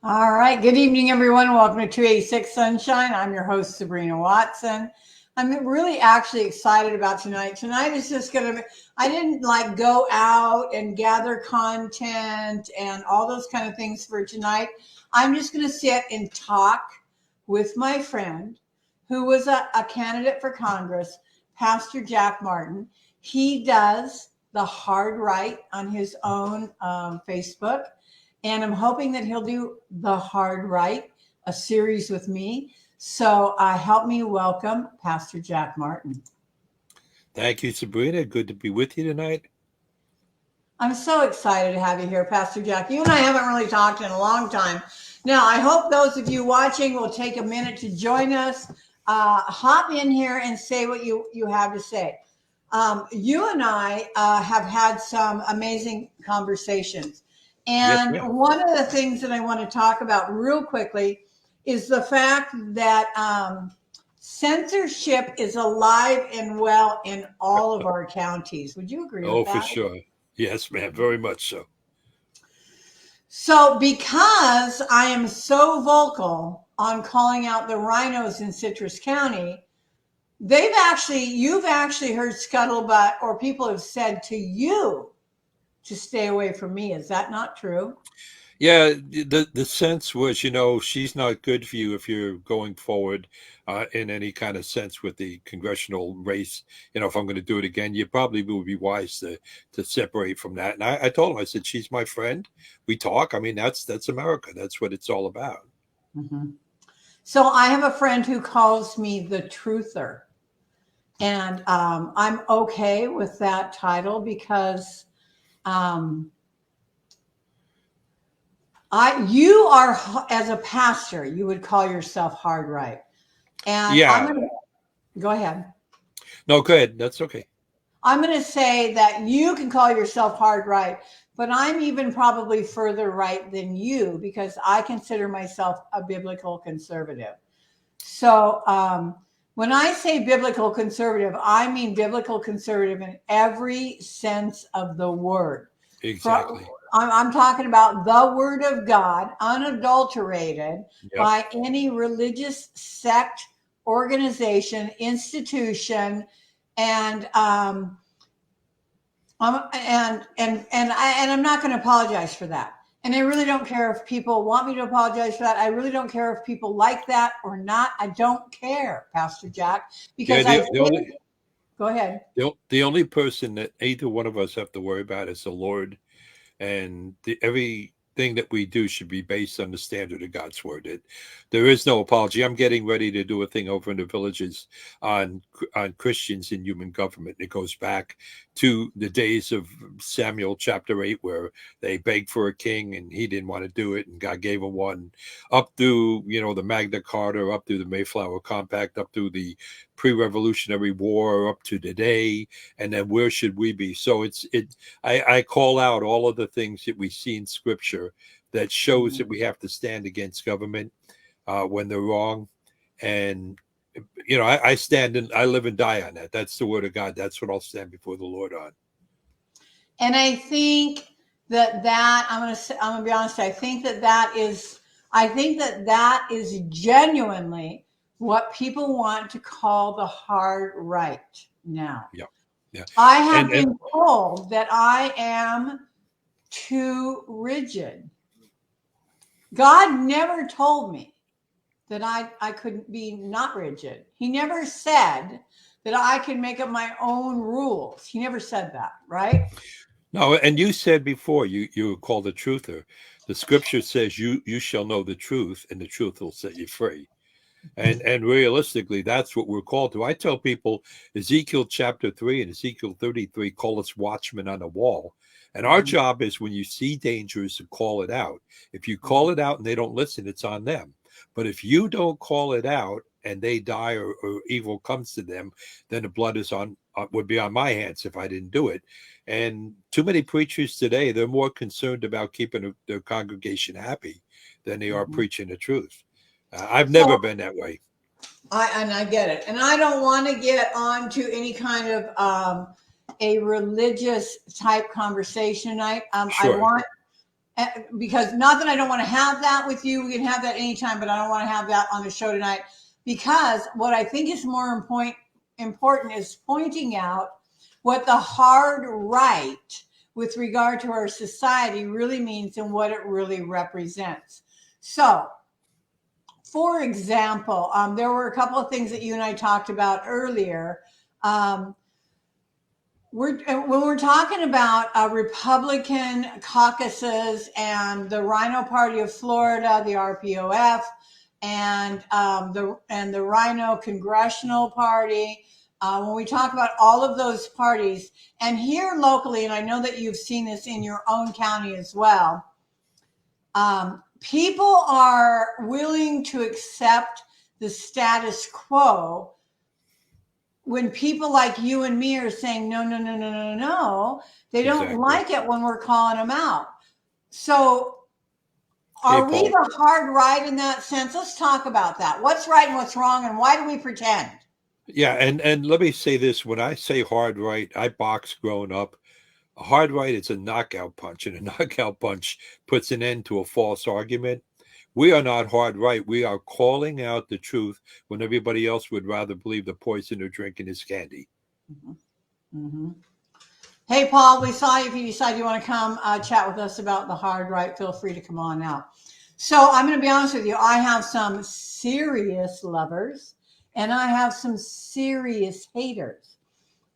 All right. Good evening, everyone. Welcome to 286 Sunshine. I'm your host, Sabrina Watson. I'm really actually excited about tonight. Tonight is just going to be, I didn't like go out and gather content and all those kind of things for tonight. I'm just going to sit and talk with my friend who was a candidate for Congress, Pastor Jack Martin. He does the hard right on his own Facebook. And I'm hoping that he'll do the hard right, a series with me. So help me welcome Pastor Jack Martin. Thank you, Sabrina. Good to be with you tonight. I'm so excited to have you here, Pastor Jack. You and I haven't really talked in a long time. Now, I hope those of you watching will take a minute to join us. Hop in here and say what you have to say. You and I have had some amazing conversations. And Yes, one of the things that I want to talk about real quickly is the fact that censorship is alive and well in all of our counties. Would you agree with oh, for that? sure. Yes, ma'am. Very much so. So, because I am so vocal on calling out the rhinos in Citrus County, you've actually heard scuttlebutt, or people have said to you to stay away from me. Is that not true? Yeah, the sense was, she's not good for you if you're going forward in any kind of sense with the congressional race. If I'm going to do it again, you probably would be wise to separate from that. And I told him, I said, she's my friend. We talk. I mean, that's America. That's what it's all about. Mhm. So, I have a friend who calls me the truther. And I'm okay with that title because um, you are, as a pastor, you would call yourself hard right. And I'm Yeah. going to go ahead. No, go ahead. That's okay. I'm going to say that you can call yourself hard right, but I'm even probably further right than you because I consider myself a biblical conservative. So when I say biblical conservative, I mean biblical conservative in every sense of the word. Exactly. I'm talking about the word of God, unadulterated Yep. by any religious sect, organization, institution, and I'm not going to apologize for that. And I really don't care if people want me to apologize for that. I really don't care if people like that or not. I don't care, Pastor Jack, Yeah, because I the think. only Go ahead. the only person that either one of us have to worry about is the Lord, and everything that we do should be based on the standard of God's word. There is no apology. I'm getting ready to do a thing over in the villages on Christians in human government. It goes back to the days of Samuel chapter 8, where they begged for a king and he didn't want to do it, and God gave him one. Up through the Magna Carta, up through the Mayflower Compact, up through the pre-revolutionary war, up to today, and then where should we be? So I call out all of the things that we see in scripture that shows that we have to stand against government when they're wrong. And, I stand and I live and die on that. That's the word of God. That's what I'll stand before the Lord on. And I think that I'm going to be honest. I think that is genuinely what people want to call the hard right now. Yeah. Yeah. I have And been told that I am too rigid. God never told me that I couldn't be not rigid. He never said that I could make up my own rules. He never said that, right? no, and you said before you were called a truther. The scripture says you shall know the truth, and the truth will set you free. And realistically, that's what we're called to. I tell people Ezekiel chapter 3 and Ezekiel 33 call us watchmen on the wall. And our Mhm. job is, when you see dangers, to call it out. If you call it out and they don't listen, it's on them. But if you don't call it out and they die, or evil comes to them, then the blood is would be on my hands if I didn't do it. And too many preachers today, they're more concerned about keeping their congregation happy than they are Mhm. preaching the truth. I've never So been that way. I get it, and I don't want to get on to any kind of a religious type conversation tonight. I Sure. want because not that I don't want to have that with you. We can have that anytime, but I don't want to have that on the show tonight, because what I think is more important is pointing out what the hard right with regard to our society really means and what it really represents. So, for example, there were a couple of things that you and I talked about earlier. When we're talking about Republican caucuses and the Rhino Party of Florida, the RPOF, and the Rhino Congressional Party. When we talk about all of those parties, and here locally, and I know that you've seen this in your own county as well, people are willing to accept the status quo when people like you and me are saying, no, no, no, no, no, no. They don't Exactly. like it when we're calling them out. So are we the hard right in that sense? Let's talk about that. What's right and what's wrong, and why do we pretend? Yeah, and let me say this. When I say hard right, I boxed growing up. A hard right is a knockout punch, and a knockout punch puts an end to a false argument. We are not hard right. We are calling out the truth when everybody else would rather believe the poison they're drinking is candy. Mm-hmm. Mm-hmm. Hey, Paul, we saw you. If you decide you want to come chat with us about the hard right, feel free to come on out. So I'm going to be honest with you. I have some serious lovers and I have some serious haters.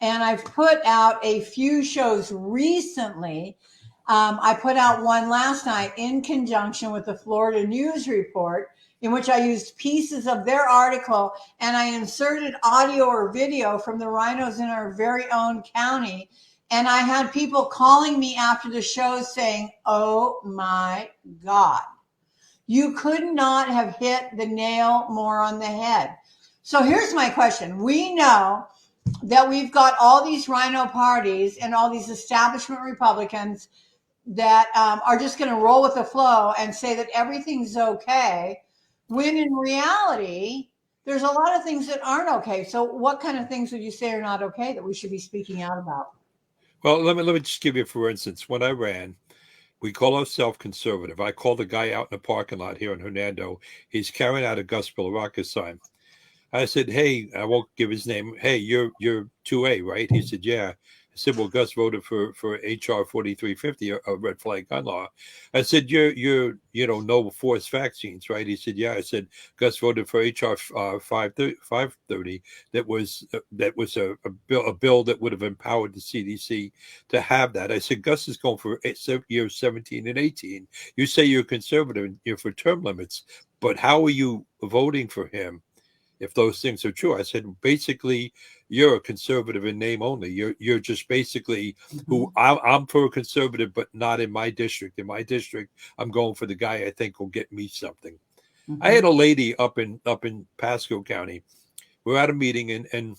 And I've put out a few shows recently. I put out one last night in conjunction with the Florida News Report, in which I used pieces of their article and I inserted audio or video from the rhinos in our very own county. And I had people calling me after the show saying, oh my God, you could not have hit the nail more on the head. So here's my question. We know that we've got all these rhino parties and all these establishment Republicans that are just going to roll with the flow and say that everything's okay, when in reality, there's a lot of things that aren't okay. So what kind of things would you say are not okay that we should be speaking out about? Well, let me just give you, for instance, when I ran, we call ourselves conservative. I called the guy out in the parking lot here in Hernando. He's carrying out a Gus Billeracus sign. I said, hey, I won't give his name. Hey, you're 2A, right? He said, yeah. I said, well, Gus voted for HR 4350, a red flag gun law. I said, you're no forced vaccines, right? He said, yeah. I said, Gus voted for HR 530. That was a bill that would have empowered the CDC to have that. I said, Gus is going for years 17 and 18. You say you're conservative and you're for term limits, but how are you voting for him if those things are true? I said, basically, you're a conservative in name only. You're just basically who I'm for a conservative, but not in my district. In my district, I'm going for the guy I think will get me something. I had a lady up in Pasco County. We're at a meeting, and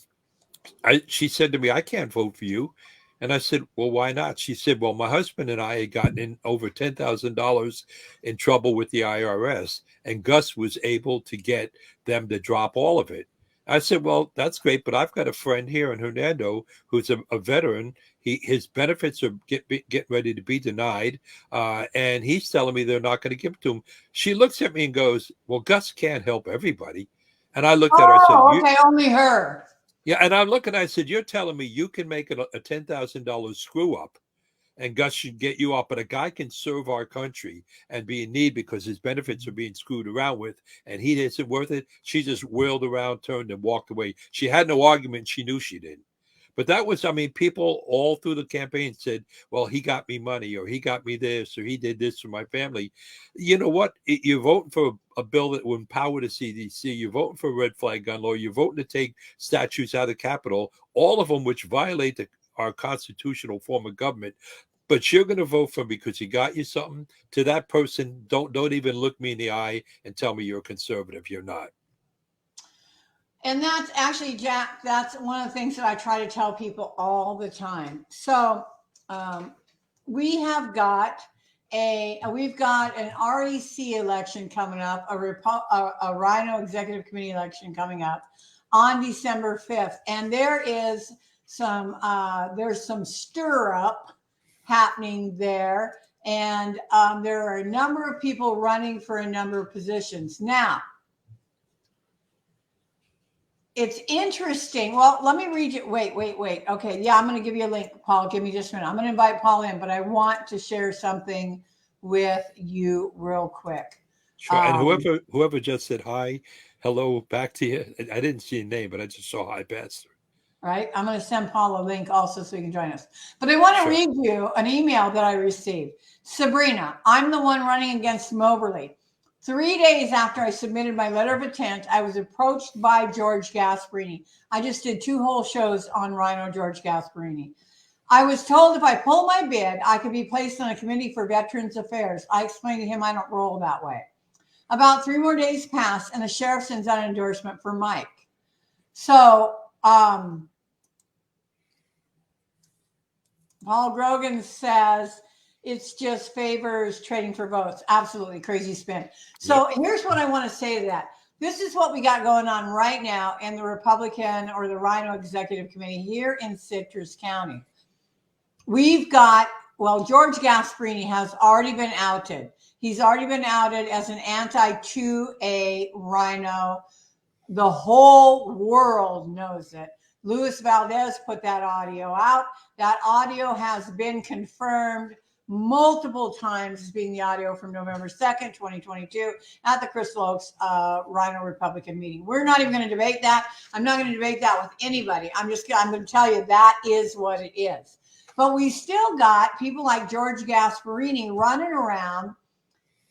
she said to me, I can't vote for you. And I said, well, why not? She said, well, my husband and I had gotten in over $10,000 in trouble with the IRS, and Gus was able to get them to drop all of it. I said, well, that's great, but I've got a friend here in Hernando who's a veteran. His benefits are getting ready to be denied, and he's telling me they're not going to give it to him. She looks at me and goes, well, Gus can't help everybody. And I looked at her and said, okay, only her. Yeah, and I'm looking, I said, you're telling me you can make it a $10,000 screw up and Gus should get you up, but a guy can serve our country and be in need because his benefits are being screwed around with, and he isn't worth it. She just whirled around, turned, and walked away. She had no argument. She knew she didn't. But that was, I mean, people all through the campaign said, well, he got me money, or he got me this, or he did this for my family. You know what? You're voting for a bill that will empower the CDC. You're voting for a red flag gun law. You're voting to take statutes out of the Capitol, all of them which violate our constitutional form of government. But you're going to vote for him because he got you something. To that person, don't even look me in the eye and tell me you're a conservative. You're not. And that's actually, Jack, that's one of the things that I try to tell people all the time. So we've got an REC election coming up, a Rhino Executive Committee election coming up on December 5th. And there's some stir up happening there. And there are a number of people running for a number of positions. Now, it's interesting. Well, let me read you. Wait. Okay. Yeah, I'm going to give you a link, Paul. Give me just a minute. I'm going to invite Paul in, but I want to share something with you real quick. Sure. And whoever just said hi, hello back to you. I didn't see your name, but I just saw hi, Pastor. Right. I'm going to send Paul a link also so he can join us. But I want to read you an email that I received. Sabrina, I'm the one running against Moberly. 3 days after I submitted my letter of intent, I was approached by George Gasparini. I just did 2 whole shows on Rhino George Gasparini. I was told if I pull my bid, I could be placed on a committee for Veterans Affairs. I explained to him I don't roll that way. About 3 more days pass, and the sheriff sends out an endorsement for Mike. So, Paul Grogan says it's just favors trading for votes. Absolutely crazy spin. So here's what I want to say to that. This is what we got going on right now in the Republican or the Rhino Executive Committee here in Citrus County. We've got, well, George Gasparini has already been outed. He's already been outed as an anti-2A Rhino. The whole world knows it. Luis Valdez put that audio out. That audio has been confirmed multiple times as being the audio from November 2nd, 2022 at the Crystal Oaks Rhino Republican meeting. We're not even going to debate that. I'm not going to debate that with anybody. I'm going to tell you that is what it is. But we still got people like George Gasparini running around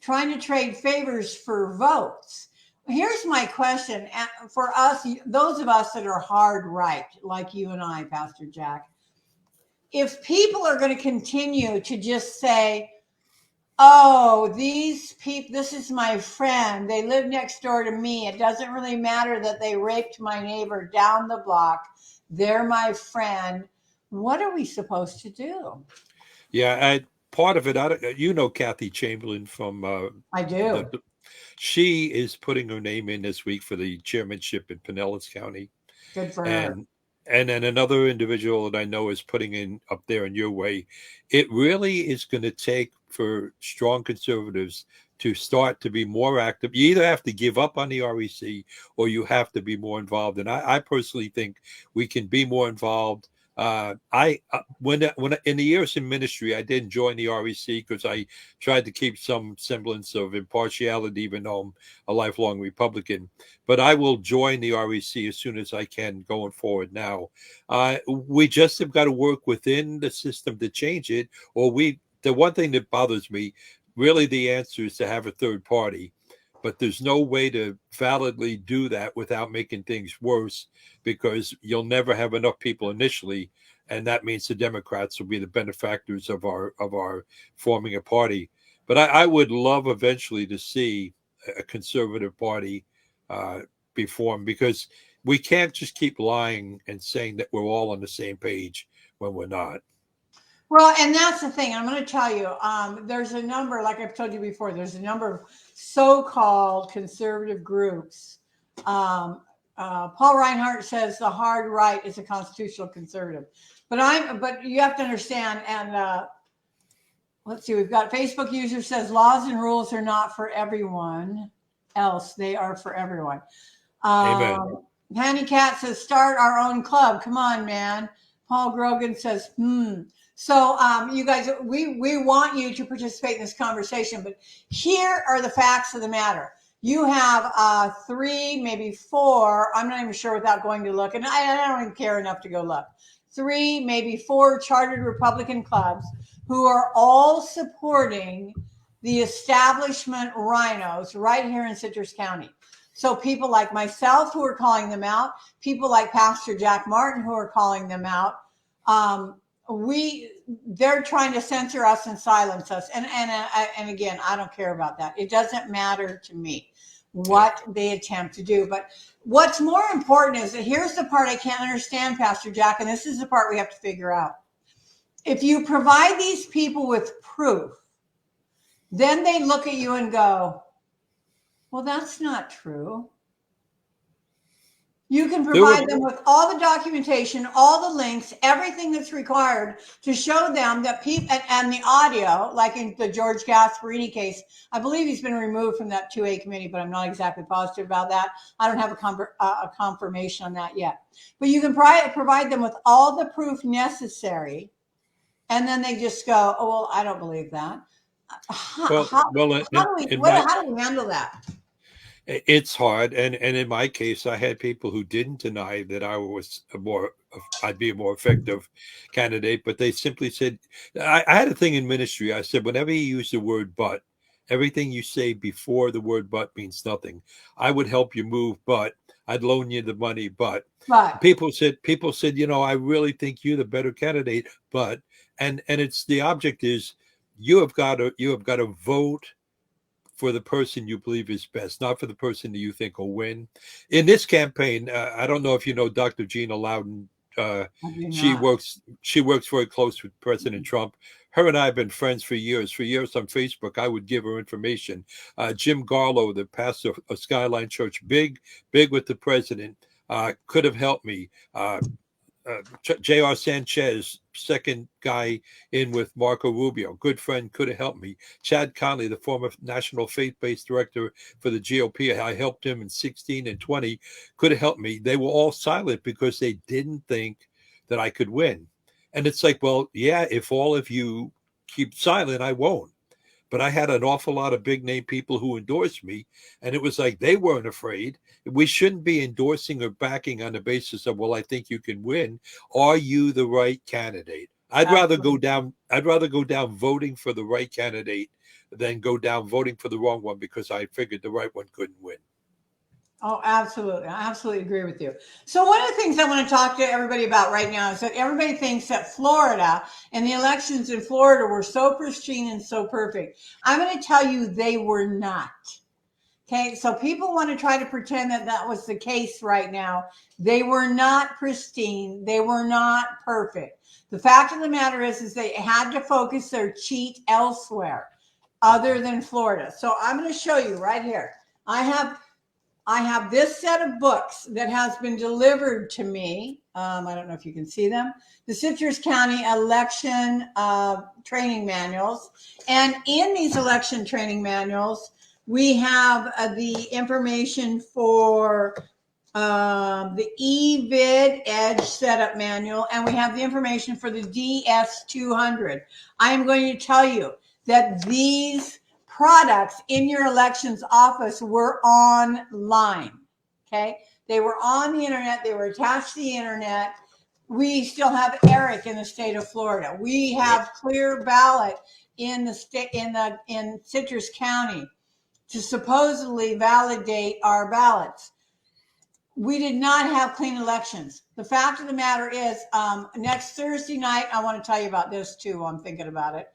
trying to trade favors for votes. Here's my question for us, those of us that are hard right, like you and I, Pastor Jack. If people are going to continue to just say, oh, these people, this is my friend, they live next door to me, it doesn't really matter that they raped my neighbor down the block, they're my friend, what are we supposed to do? Yeah, part of it, you know Kathy Chamberlain from I do. She is putting her name in this week for the chairmanship in Pinellas County. Good for her. And then another individual that I know is putting in up there in your way. It really is going to take for strong conservatives to start to be more active. You either have to give up on the REC or you have to be more involved. And I personally think we can be more involved. When in the years in ministry, I didn't join the REC because I tried to keep some semblance of impartiality, even though I'm a lifelong Republican. But I will join the REC as soon as I can going forward now. We just have got to work within the system to change it. The one thing that bothers me, really the answer is to have a third party. But there's no way to validly do that without making things worse, because you'll never have enough people initially, and that means the Democrats will be the benefactors of our forming a party. But I would love eventually to see a conservative party be formed, because we can't just keep lying and saying that we're all on the same page when we're not. Well, and that's the thing. I'm going to tell you, there's a number, like I've told you before, there's a number of so-called conservative groups. Paul Reinhardt says the hard right is a constitutional conservative. But you have to understand, and let's see, we've got Facebook user says laws and rules are not for everyone else. They are for everyone. Amen. Hanny Cat says start our own club. Come on, man. Paul Grogan says, So you guys, we want you to participate in this conversation, but here are the facts of the matter. You have 3, maybe 4, I'm not even sure without going to look, and I don't even care enough to go look. 3, maybe 4 chartered Republican clubs who are all supporting the establishment rhinos right here in Citrus County. So people like myself who are calling them out, people like Pastor Jack Martin who are calling them out, they're trying to censor us and silence us. And again, I don't care about that. It doesn't matter to me what they attempt to do. But what's more important is that here's the part I can't understand, Pastor Jack, and this is the part we have to figure out. If you provide these people with proof, then they look at you and go, well, that's not true. You can There were provide them with all the documentation, all the links, everything that's required to show them that people and the audio, like in the George Gasparini case. I believe he's been removed from that 2A committee, but I'm not exactly positive about that. I don't have a confirmation on that yet. But you can provide them with all the proof necessary, and then they just go, "Oh well, I don't believe that." well, How well, in my how do we handle that? it's hard, and in my case, I had people who didn't deny that I'd be a more effective candidate, but they simply said, I had a thing in ministry. I said, whenever you use the word "but," everything you say before the word "but" means nothing. I would help you move, but I'd loan you the money, but But people said, I really think you're the better candidate, but and it's the object is you have got to vote for the person you believe is best, not for the person that you think will win. In this campaign, I don't know if you know Dr. Gina Loudon. I do She not. works very close with President Trump. Her and I have been friends for years. For years on Facebook, I would give her information. Jim Garlow, the pastor of Skyline Church, big with the president, could have helped me. J.R. Sanchez, second guy in with Marco Rubio, good friend, could have helped me. Chad Conley, the former national faith-based director for the GOP, I helped him in 16 and 20, could have helped me. They were all silent because they didn't think that I could win. And it's like, well, yeah, if all of you keep silent, I won't. But I had an awful lot of big name people who endorsed me, and it was like they weren't afraid. We shouldn't be endorsing or backing on the basis of, well, I think you can win. Are you the right candidate? Absolutely. I'd rather go down voting for the right candidate than go down voting for the wrong one because I figured the right one couldn't win. Oh, absolutely. I absolutely agree with you. So, one of the things I want to talk to everybody about right now is that everybody thinks that Florida and the elections in Florida were so pristine and so perfect. I'm going to tell you they were not. Okay. So, people want to try to pretend that that was the case right now. They were not pristine, they were not perfect. The fact of the matter is they had to focus their cheat elsewhere other than Florida. So, I'm going to show you right here. I have this set of books that has been delivered to me. I don't know if you can see them. The Citrus County election training manuals. And in these election training manuals, we have the information for the eVid Edge setup manual, and we have the information for the DS200. I am going to tell you that these products in your elections office were online. Okay. They were on the internet. They were attached to the internet. We still have ERIC in the state of Florida. We Yep. have Clear Ballot in the state in Citrus County to supposedly validate our ballots. We did not have clean elections. The fact of the matter is, next Thursday night, I want to tell you about this too while I'm thinking about it,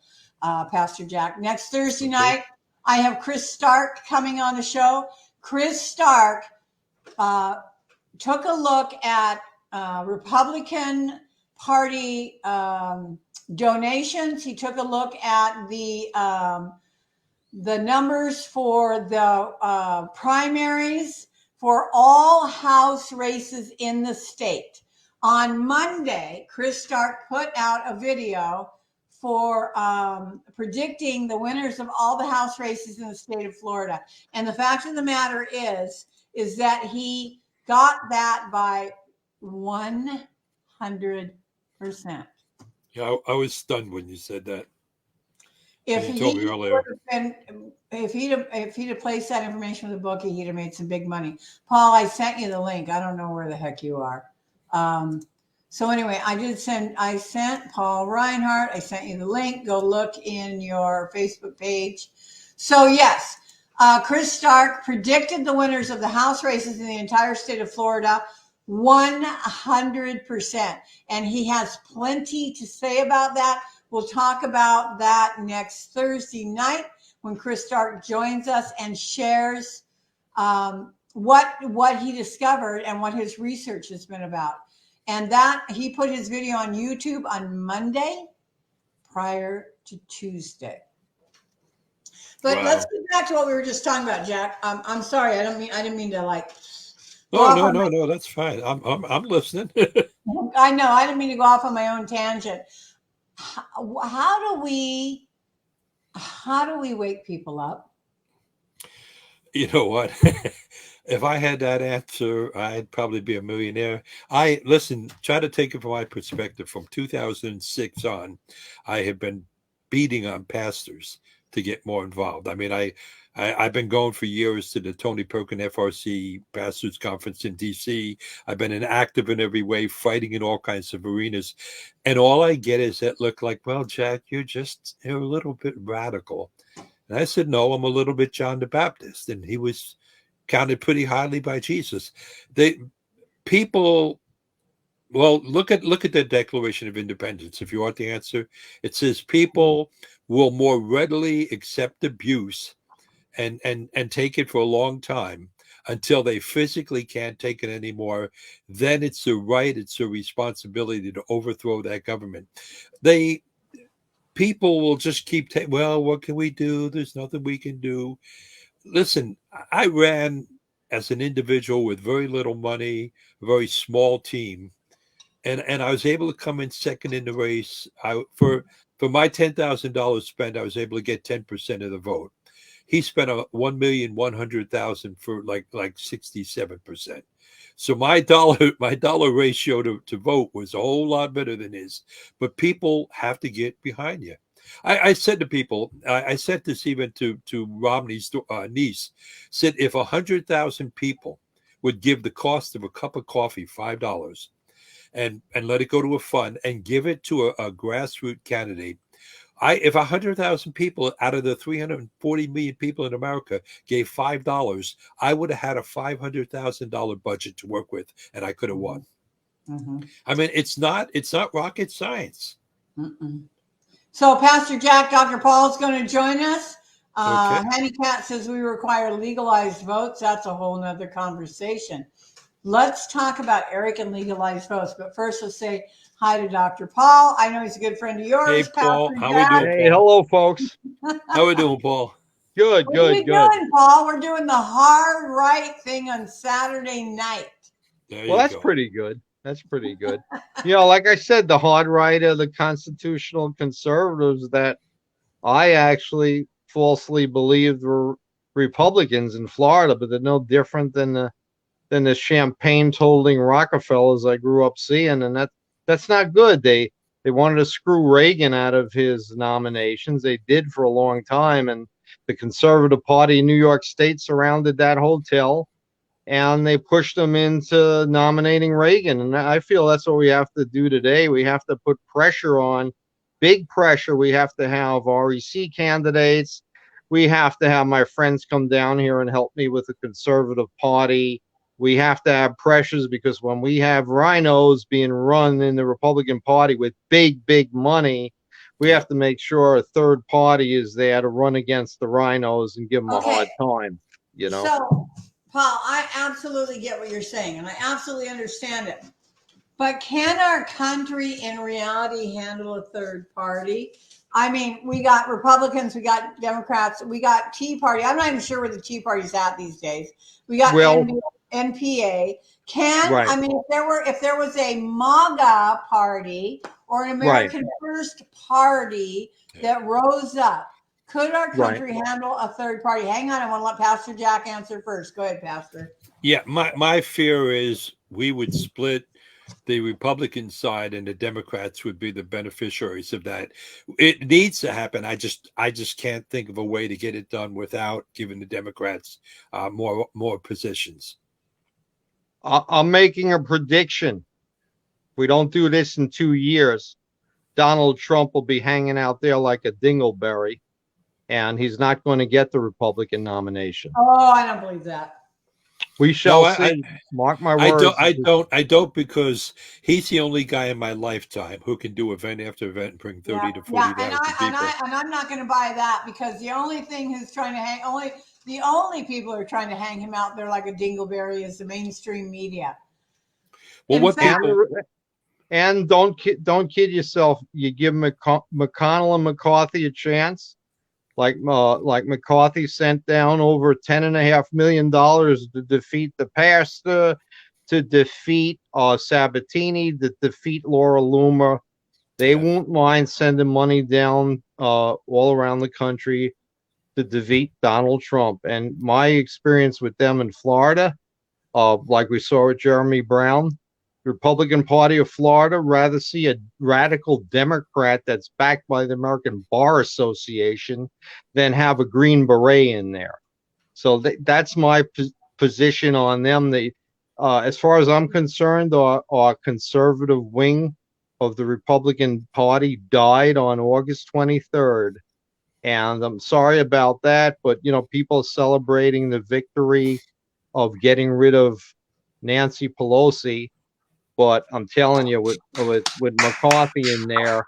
Pastor Jack. Next Thursday Okay. night, I have Chris Stark coming on the show. Chris Stark took a look at Republican Party donations. He took a look at the numbers for the primaries for all House races in the state. On Monday, Chris Stark put out a video for predicting the winners of all the House races in the state of Florida. And the fact of the matter is that he got that by 100%. Yeah, I was stunned when you said that. If You he told me would earlier. have been, if he'd have placed that information with the bookie, he'd have made some big money. Paul, I sent you the link. I don't know where the heck you are. So anyway, I sent Paul Reinhardt. I sent you the link. Go look in your Facebook page. So yes, Chris Stark predicted the winners of the House races in the entire state of Florida 100%. And he has plenty to say about that. We'll talk about that next Thursday night when Chris Stark joins us and shares what he discovered and what his research has been about. And that he put his video on YouTube on Monday prior to Tuesday. But Wow. let's get back to what we were just talking about, Jack. I'm sorry, I didn't mean to like go Oh off no, on no, no, that's fine. I'm listening. I know I didn't mean to go off on my own tangent. How do we wake people up? You know what? If I had that answer, I'd probably be a millionaire. I listen, try to take it from my perspective. From 2006 on, I have been beating on pastors to get more involved. I mean, I've been going for years to the Tony Perkin FRC Pastors Conference in DC. I've been an active in every way, fighting in all kinds of arenas. And all I get is that look like, well, Jack, you're a little bit radical. And I said, no, I'm a little bit John the Baptist. And he was counted pretty highly by Jesus. They people well look at the Declaration of Independence. If you want the answer, it says people will more readily accept abuse and take it for a long time until they physically can't take it anymore. Then it's a right, it's a responsibility to overthrow that government. They people will just keep well, what can we do? There's nothing we can do. Listen, I ran as an individual with very little money, a very small team, and I was able to come in second in the race. For my $10,000 spent, I was able to get 10% of the vote. He spent a 1,100,000 for like 67%. So my dollar ratio to vote was a whole lot better than his. But people have to get behind you. I said to people, I said this even to Romney's niece, said if 100,000 people would give the cost of a cup of coffee $5 and let it go to a fund and give it to a grassroots candidate, if 100,000 people out of the 340 million people in America gave $5, I would have had a $500,000 budget to work with, and I could have won. Mm-hmm. I mean, it's not rocket science. Mm-mm. So Pastor Jack, Dr. Paul is going to join us. Okay. Handicat says we require legalized votes. That's a whole nother conversation. Let's talk about Eric and legalized votes. But first, let's say hi to Dr. Paul. I know he's a good friend of yours. Hey, Paul. Pastor How Jack. we doing, Hey, Paul? hello, folks. How we doing, Paul? Good, What are we good. doing, Paul? We're doing the hard right thing on Saturday night. There Well, you that's go. pretty good. That's pretty good. Like I said, the hard right of the constitutional conservatives that I actually falsely believed were Republicans in Florida, but they're no different than the champagne toting Rockefellers I grew up seeing, and that's not good. They wanted to screw Reagan out of his nominations. They did for a long time, and the Conservative Party in New York State surrounded that hotel, and they pushed them into nominating Reagan. And I feel that's what we have to do today. We have to put pressure on, big pressure. We have to have REC candidates. We have to have my friends come down here and help me with the Conservative Party. We have to have pressures because when we have rhinos being run in the Republican Party with big, big money, we have to make sure a third party is there to run against the rhinos and give them a hard time, So, Paul, I absolutely get what you're saying, and I absolutely understand it. But can our country in reality handle a third party? I mean, we got Republicans, we got Democrats, we got Tea Party. I'm not even sure where the Tea Party's at these days. We got NPA. Right. I mean, if there was a MAGA party or an American First Party that rose up, could our country handle a third party? Hang on, I want to let Pastor Jack answer first. Go ahead, Pastor. Yeah, my fear is we would split the Republican side and the Democrats would be the beneficiaries of that. It needs to happen. I just can't think of a way to get it done without giving the Democrats more positions. I'm making a prediction. If we don't do this in 2 years, Donald Trump will be hanging out there like a dingleberry, and he's not going to get the Republican nomination. Oh, I don't believe that. We shall see. Mark my words. I don't, because he's the only guy in my lifetime who can do event after event and bring 30 to 40,000 people. And I'm not going to buy that, because the only thing who's trying to the only people who are trying to hang him out there like a dingleberry is the mainstream media. Well, and don't kid yourself. You give McConnell and McCarthy a chance, like McCarthy sent down over $10.5 million to defeat the pastor, to defeat Sabatini, to defeat Laura Loomer. They won't mind sending money down all around the country to defeat Donald Trump. And my experience with them in Florida, like we saw with Jeremy Brown, the Republican Party of Florida rather see a radical Democrat that's backed by the American Bar Association than have a Green Beret in there. So that's my position on them. As far as I'm concerned, our conservative wing of the Republican Party died on August 23rd. And I'm sorry about that, but people are celebrating the victory of getting rid of Nancy Pelosi. But I'm telling you, with McCarthy in there,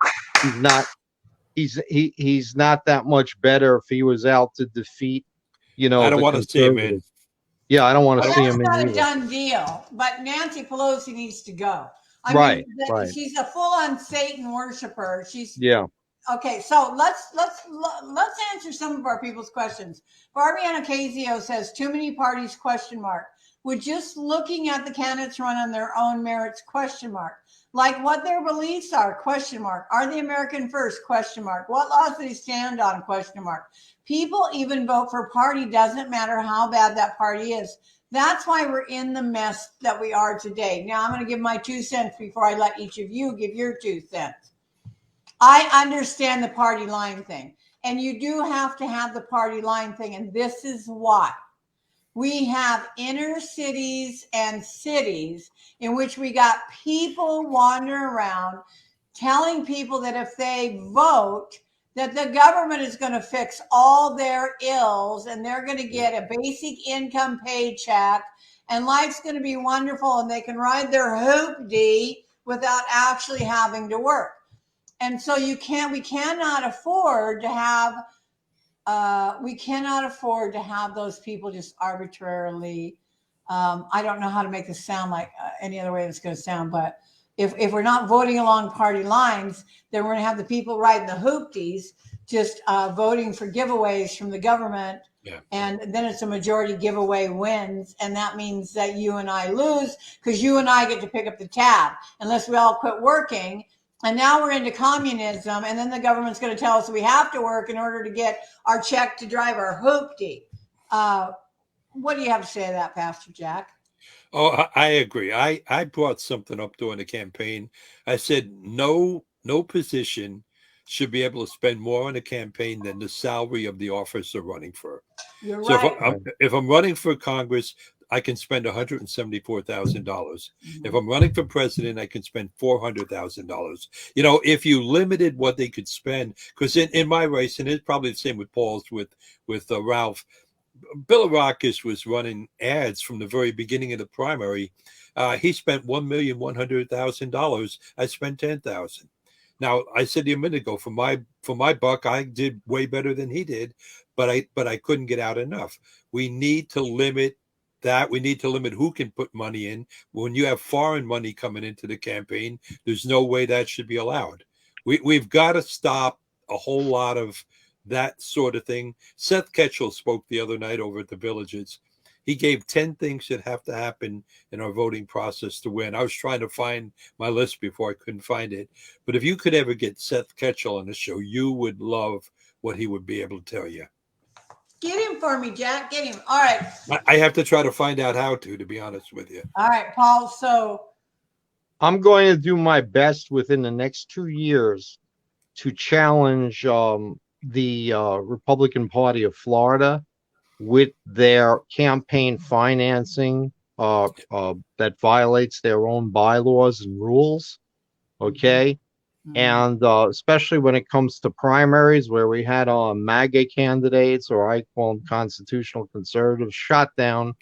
he's not that much better if he was out to defeat, I don't the want to see him in. conservatives. Yeah, I don't want to Well, see that's him in not a either. done deal. But Nancy Pelosi needs to go. I Right, mean, right. she's a full-on Satan worshiper. Yeah. Okay, so let's answer some of our people's questions. Barbiana Casio says too many parties ? With just looking at the candidates run on their own merits ? Like what their beliefs are ? Are they American first ? What laws do they stand on ? People even vote for party, doesn't matter how bad that party is. That's why we're in the mess that we are today. Now I'm going to give my 2 cents before I let each of you give your 2 cents. I understand the party line thing, and you do have to have the party line thing, and this is why. We have inner cities and cities in which we got people wandering around telling people that if they vote, that the government is going to fix all their ills and they're going to get a basic income paycheck and life's going to be wonderful and they can ride their hoopty without actually having to work. And so we cannot afford to have those people just arbitrarily. I don't know how to make this sound like any other way it's going to sound, but if we're not voting along party lines, then we're going to have the people riding the hoopties just voting for giveaways from the government. Yeah. And then it's a majority giveaway wins. And that means that you and I lose because you and I get to pick up the tab unless we all quit working. And now we're into communism, and then the government's going to tell us we have to work in order to get our check to drive our hoopty. What do you have to say to that, Pastor Jack? Oh, I agree. I brought something up during the campaign. I said no position should be able to spend more on a campaign than the salary of the office they're running for. You're So right. if I'm running for Congress, I can spend $174,000. If I'm running for president, I can spend $400,000. If you limited what they could spend, because in my race, and it's probably the same with Paul's, with Ralph, Bill Arrakis was running ads from the very beginning of the primary. He spent $1,100,000. I spent $10,000. Now, I said to you a minute ago, for my buck, I did way better than he did, but I couldn't get out enough. We need to limit that. We need to limit who can put money in. When you have foreign money coming into the campaign, there's no way that should be allowed. We've got to stop a whole lot of that sort of thing. Seth Ketchel spoke the other night over at the Villages. He gave 10 things that have to happen in our voting process to win. I was trying to find my list before I couldn't find it. But if you could ever get Seth Ketchel on the show, you would love what he would be able to tell you. Get him for me, Jack. Get him. All right. I have to try to find out how to be honest with you. All right, Paul. So I'm going to do my best within the next 2 years to challenge the Republican Party of Florida with their campaign financing that violates their own bylaws and rules. Okay. And especially when it comes to primaries where we had MAGA candidates, or I call them constitutional conservatives, shot down,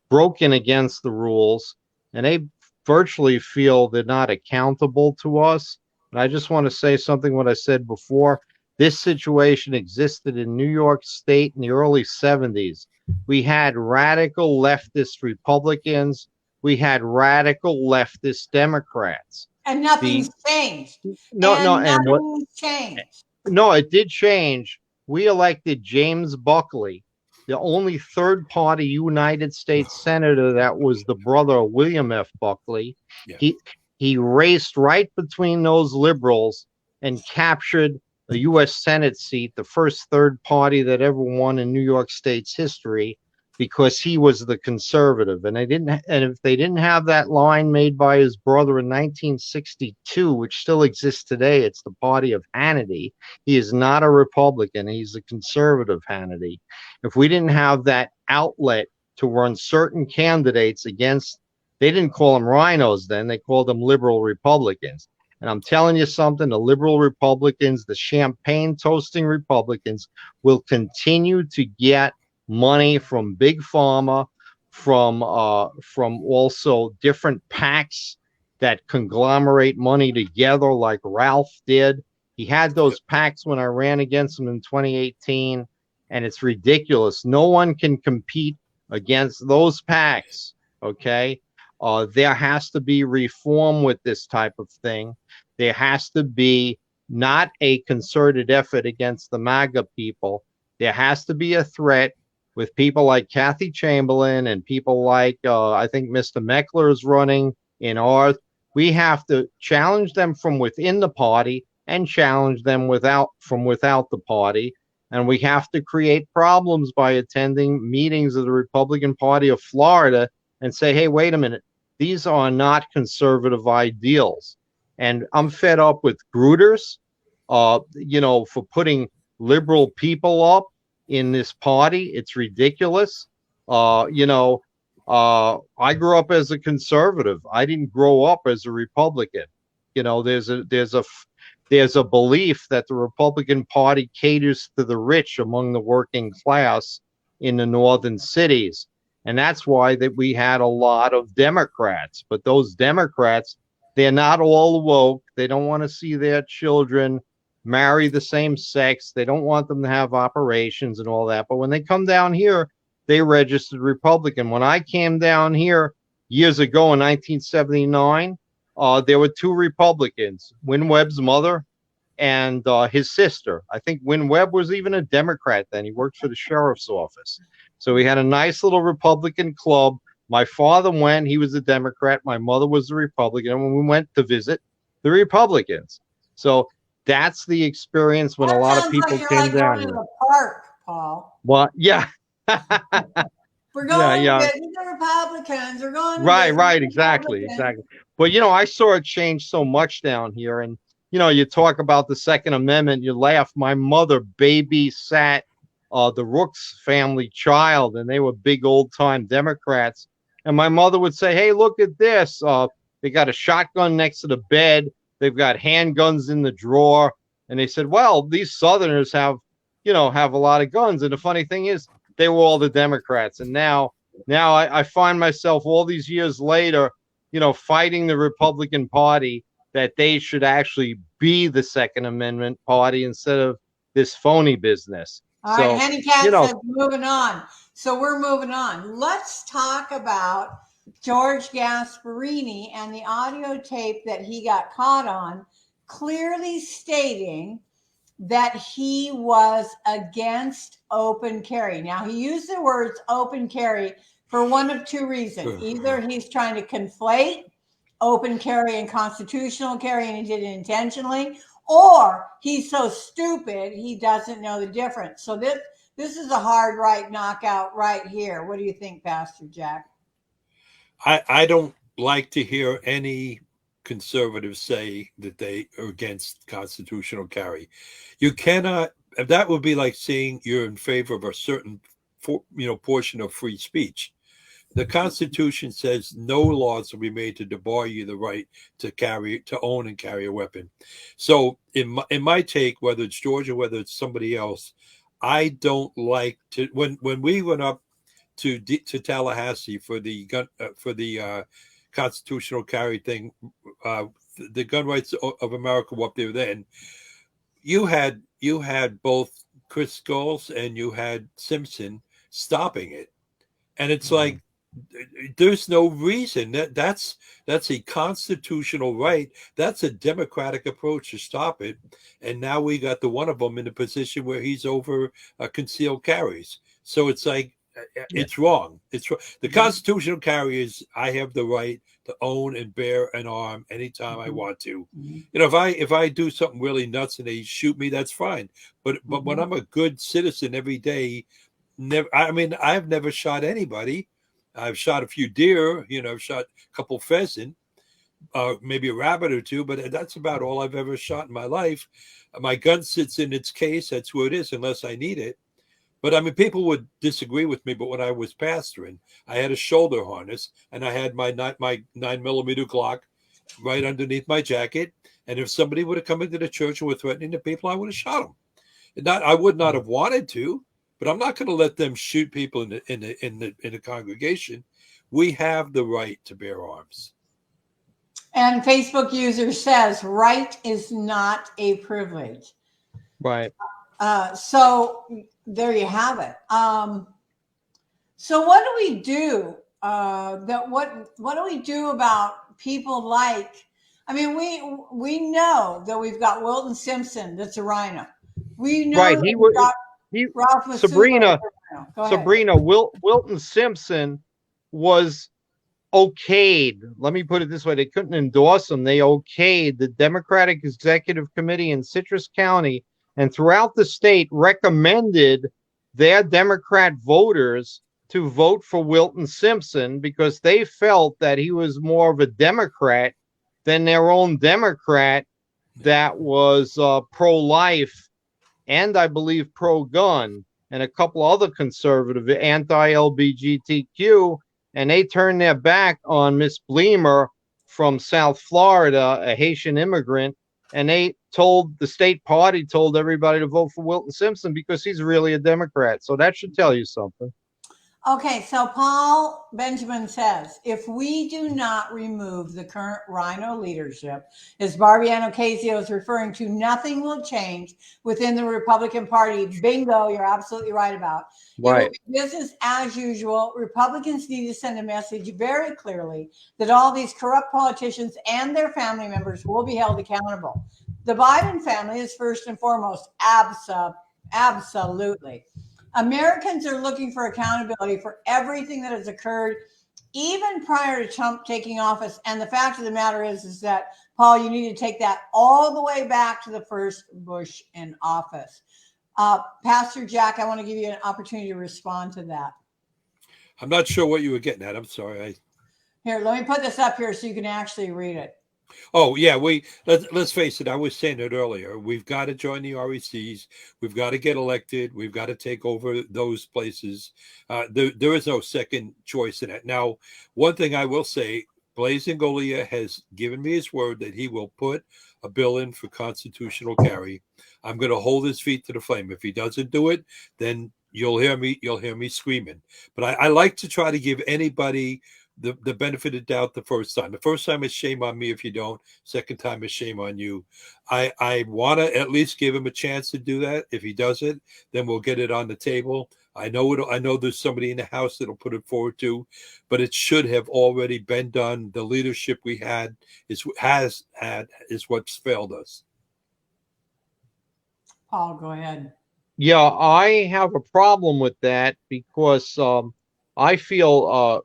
broken against the rules, and they virtually feel they're not accountable to us. And I just want to say something what I said before. This situation existed in New York State in the early 70s. We had radical leftist Republicans. We had radical leftist Democrats. And nothing's changed. Nothing's changed. No, it did change. we elected James Buckley, the only third-party United States senator that was the brother of William F. Buckley. Yeah. He raced right between those liberals and captured a U.S. Senate seat, the first third party that ever won in New York State's history, because he was the conservative. And if they didn't have that line made by his brother in 1962, which still exists today, it's the party of Hannity. He is not a Republican. He's a conservative Hannity. If we didn't have that outlet to run certain candidates against, they didn't call them rhinos then, they called them liberal Republicans. And I'm telling you something, the liberal Republicans, the champagne toasting Republicans will continue to get money from big pharma, from also different PACs that conglomerate money together like Ralph did. He had those PACs when I ran against him in 2018, and it's ridiculous. No one can compete against those PACs, okay? There has to be reform with this type of thing. There has to be not a concerted effort against the MAGA people. There has to be a threat with people like Kathy Chamberlain and people like, I think Mr. Meckler is running in ours. We have to challenge them from within the party and challenge them from without the party. And we have to create problems by attending meetings of the Republican Party of Florida and say, hey, wait a minute, these are not conservative ideals. And I'm fed up with Gruters, for putting liberal people up in this party. It's ridiculous. I grew up as a conservative. I didn't grow up as a Republican. There's a belief that the Republican Party caters to the rich among the working class in the northern cities. And that's why that we had a lot of Democrats. But those Democrats, they're not all woke. They don't want to see their children marry the same sex. They don't want them to have operations and all that. But when they come down here, they registered Republican. When I came down here years ago in 1979, there were two Republicans, Win Webb's mother and his sister. I think Win Webb was even a Democrat then. He worked for the sheriff's office. So we had a nice little Republican club. My father went, he was a Democrat. My mother was a Republican. And when we went to visit the Republicans. So that's the experience when a lot of people came down to here. the park, Paul. Well, yeah. We're going yeah. to visit the Republicans. We're going to Right, exactly. But, I saw it change so much down here. And, you talk about the Second Amendment, you laugh. My mother babysat the Rooks family child, and they were big old-time Democrats. And my mother would say, hey, look at this. They got a shotgun next to the bed. They've got handguns in the drawer. And they said, well, these Southerners have a lot of guns. And the funny thing is, they were all the Democrats. And now I find myself all these years later, fighting the Republican Party that they should actually be the Second Amendment party instead of this phony business. All right, Henny Cat says moving on. So we're moving on. Let's talk about George Gasparini and the audio tape that he got caught on, clearly stating that he was against open carry. Now, he used the words open carry for one of two reasons. Either he's trying to conflate open carry and constitutional carry, and he did it intentionally, or he's so stupid he doesn't know the difference. So this is a hard right knockout right here. What do you think, Pastor Jack? I don't like to hear any conservatives say that they are against constitutional carry. You cannot. That would be like saying you're in favor of a certain portion of free speech. The Constitution says no laws will be made to debar you the right to own and carry a weapon. So in my take, whether it's George or whether it's somebody else, I don't like to when we went up to Tallahassee for the gun for the constitutional carry thing, the Gun Rights of America were up there then. You had both Chris Scholes and you had Simpson stopping it, and it's like, there's no reason that's a constitutional right. That's a democratic approach to stop it. And now we got the one of them in a position where he's over concealed carries. So it's like it's wrong. It's wrong. The constitutional carry is I have the right to own and bear an arm anytime I want to. You know, if I do something really nuts and they shoot me, that's fine. But when I'm a good citizen every day, never. I mean, I've never shot anybody. I've shot a few deer, you know, I've shot a couple pheasant, maybe a rabbit or two, but that's about all I've ever shot in my life. My gun sits in its case. That's where it is unless I need it. But I mean, people would disagree with me, but when I was pastoring, I had a shoulder harness and I had my 9mm Glock right underneath my jacket. And if somebody would have come into the church and were threatening the people, I would have shot them. I would not have wanted to, but I'm not going to let them shoot people in the congregation. We have the right to bear arms. And Facebook user says, right is not a privilege. Right. So there you have it. So what do we do? What do we do about people like? I mean, we know that we've got Wilton Simpson. That's a rhino. We know Right. Ralph Masulo, Sabrina, Wilton Simpson was okayed. Let me put it this way. They couldn't endorse him. They okayed the Democratic Executive Committee in Citrus County and throughout the state recommended their Democrat voters to vote for Wilton Simpson because they felt that he was more of a Democrat than their own Democrat that was pro-life and I believe pro-gun, and a couple other conservative anti-LGBTQ, and they turned their back on Miss Bleemer from South Florida, a Haitian immigrant, and they told the state party told everybody to vote for Wilton Simpson because he's really a Democrat. So that should tell you something. Okay, so Paul Benjamin says, if we do not remove the current rhino leadership, as Barbiano Casio is referring to, nothing will change within the Republican Party. Bingo, you're absolutely right about. Right. It will be business as usual. Republicans need to send a message very clearly that all these corrupt politicians and their family members will be held accountable. The Biden family is first and foremost. Absolutely. Americans are looking for accountability for everything that has occurred, even prior to Trump taking office. And the fact of the matter is that, Paul, you need to take that all the way back to the first Bush in office. Pastor Jack, I want to give you an opportunity to respond to that. I'm not sure what you were getting at. I'm sorry. Here, let me put this up here so you can actually read it. Oh yeah, let's face it. I was saying it earlier. We've got to join the RECs. We've got to get elected. We've got to take over those places. There is no second choice in it. Now, one thing I will say, Blaise Ingoglia has given me his word that he will put a bill in for constitutional carry. I'm going to hold his feet to the flame. If he doesn't do it, then you'll hear me screaming. But I like to try to give anybody the benefit of doubt the first time. The first time is shame on me if you don't. Second time is shame on you. I want to at least give him a chance to do that. If he does it, then we'll get it on the table. I know there's somebody in the House that'll put it forward too, but it should have already been done. The leadership we had is what's failed us. Paul, go ahead. Yeah, I have a problem with that because I feel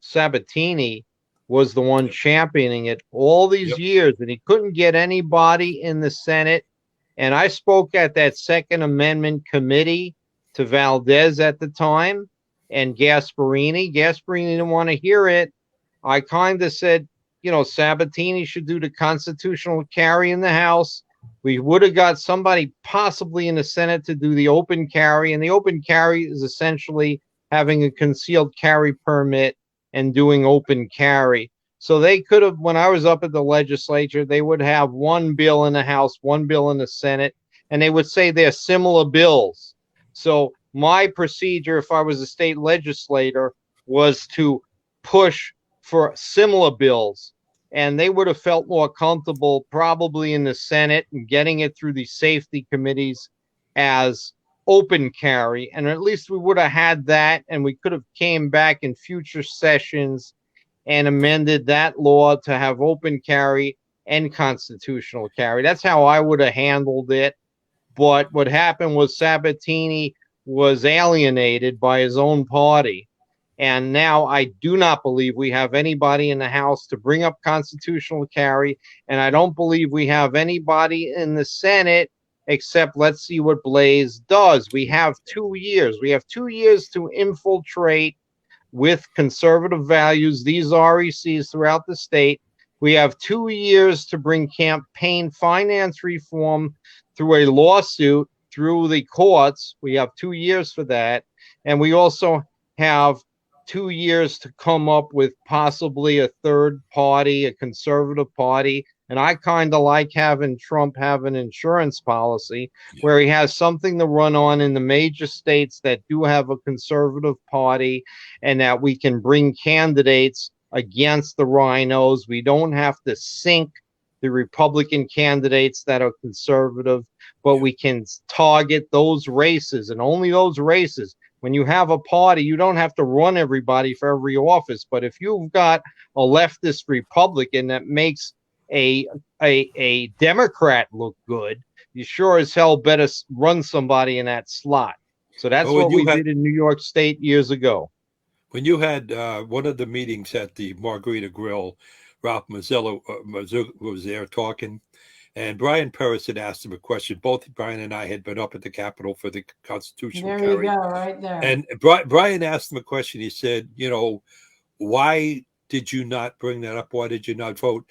Sabatini was the one championing it all these years, and he couldn't get anybody in the Senate. And I spoke at that Second Amendment committee to Valdez at the time and Gasparini. Gasparini didn't want to hear it. I kind of said, Sabatini should do the constitutional carry in the House. We would have got somebody possibly in the Senate to do the open carry, and the open carry is essentially having a concealed carry permit and doing open carry. So they could have, when I was up at the legislature, they would have one bill in the House, one bill in the Senate, and they would say they're similar bills. So my procedure, if I was a state legislator, was to push for similar bills. And they would have felt more comfortable probably in the Senate and getting it through the safety committees as open carry, and at least we would have had that, and we could have came back in future sessions and amended that law to have open carry and constitutional carry. That's how I would have handled it. But what happened was Sabatini was alienated by his own party. And now I do not believe we have anybody in the House to bring up constitutional carry. And I don't believe we have anybody in the Senate, except let's see what Blaze does. We have 2 years. We have 2 years to infiltrate with conservative values these RECs throughout the state. We have 2 years to bring campaign finance reform through a lawsuit through the courts. We have 2 years for that. And we also have 2 years to come up with possibly a third party, a conservative party. And I kind of like having Trump have an insurance policy where he has something to run on in the major states that do have a conservative party, and that we can bring candidates against the rhinos. We don't have to sink the Republican candidates that are conservative, but we can target those races, and only those races. When you have a party, you don't have to run everybody for every office. But if you've got a leftist Republican that makes a Democrat look good, you sure as hell better run somebody in that slot. So that's what we did in New York State years ago. When you had one of the meetings at the Margarita Grill, Ralph Mazzillo was there talking, and Brian Perez had asked him a question. Both Brian and I had been up at the Capitol for the constitutional carry. There you go, right there. And Brian asked him a question. He said, why did you not bring that up? Why did you not vote?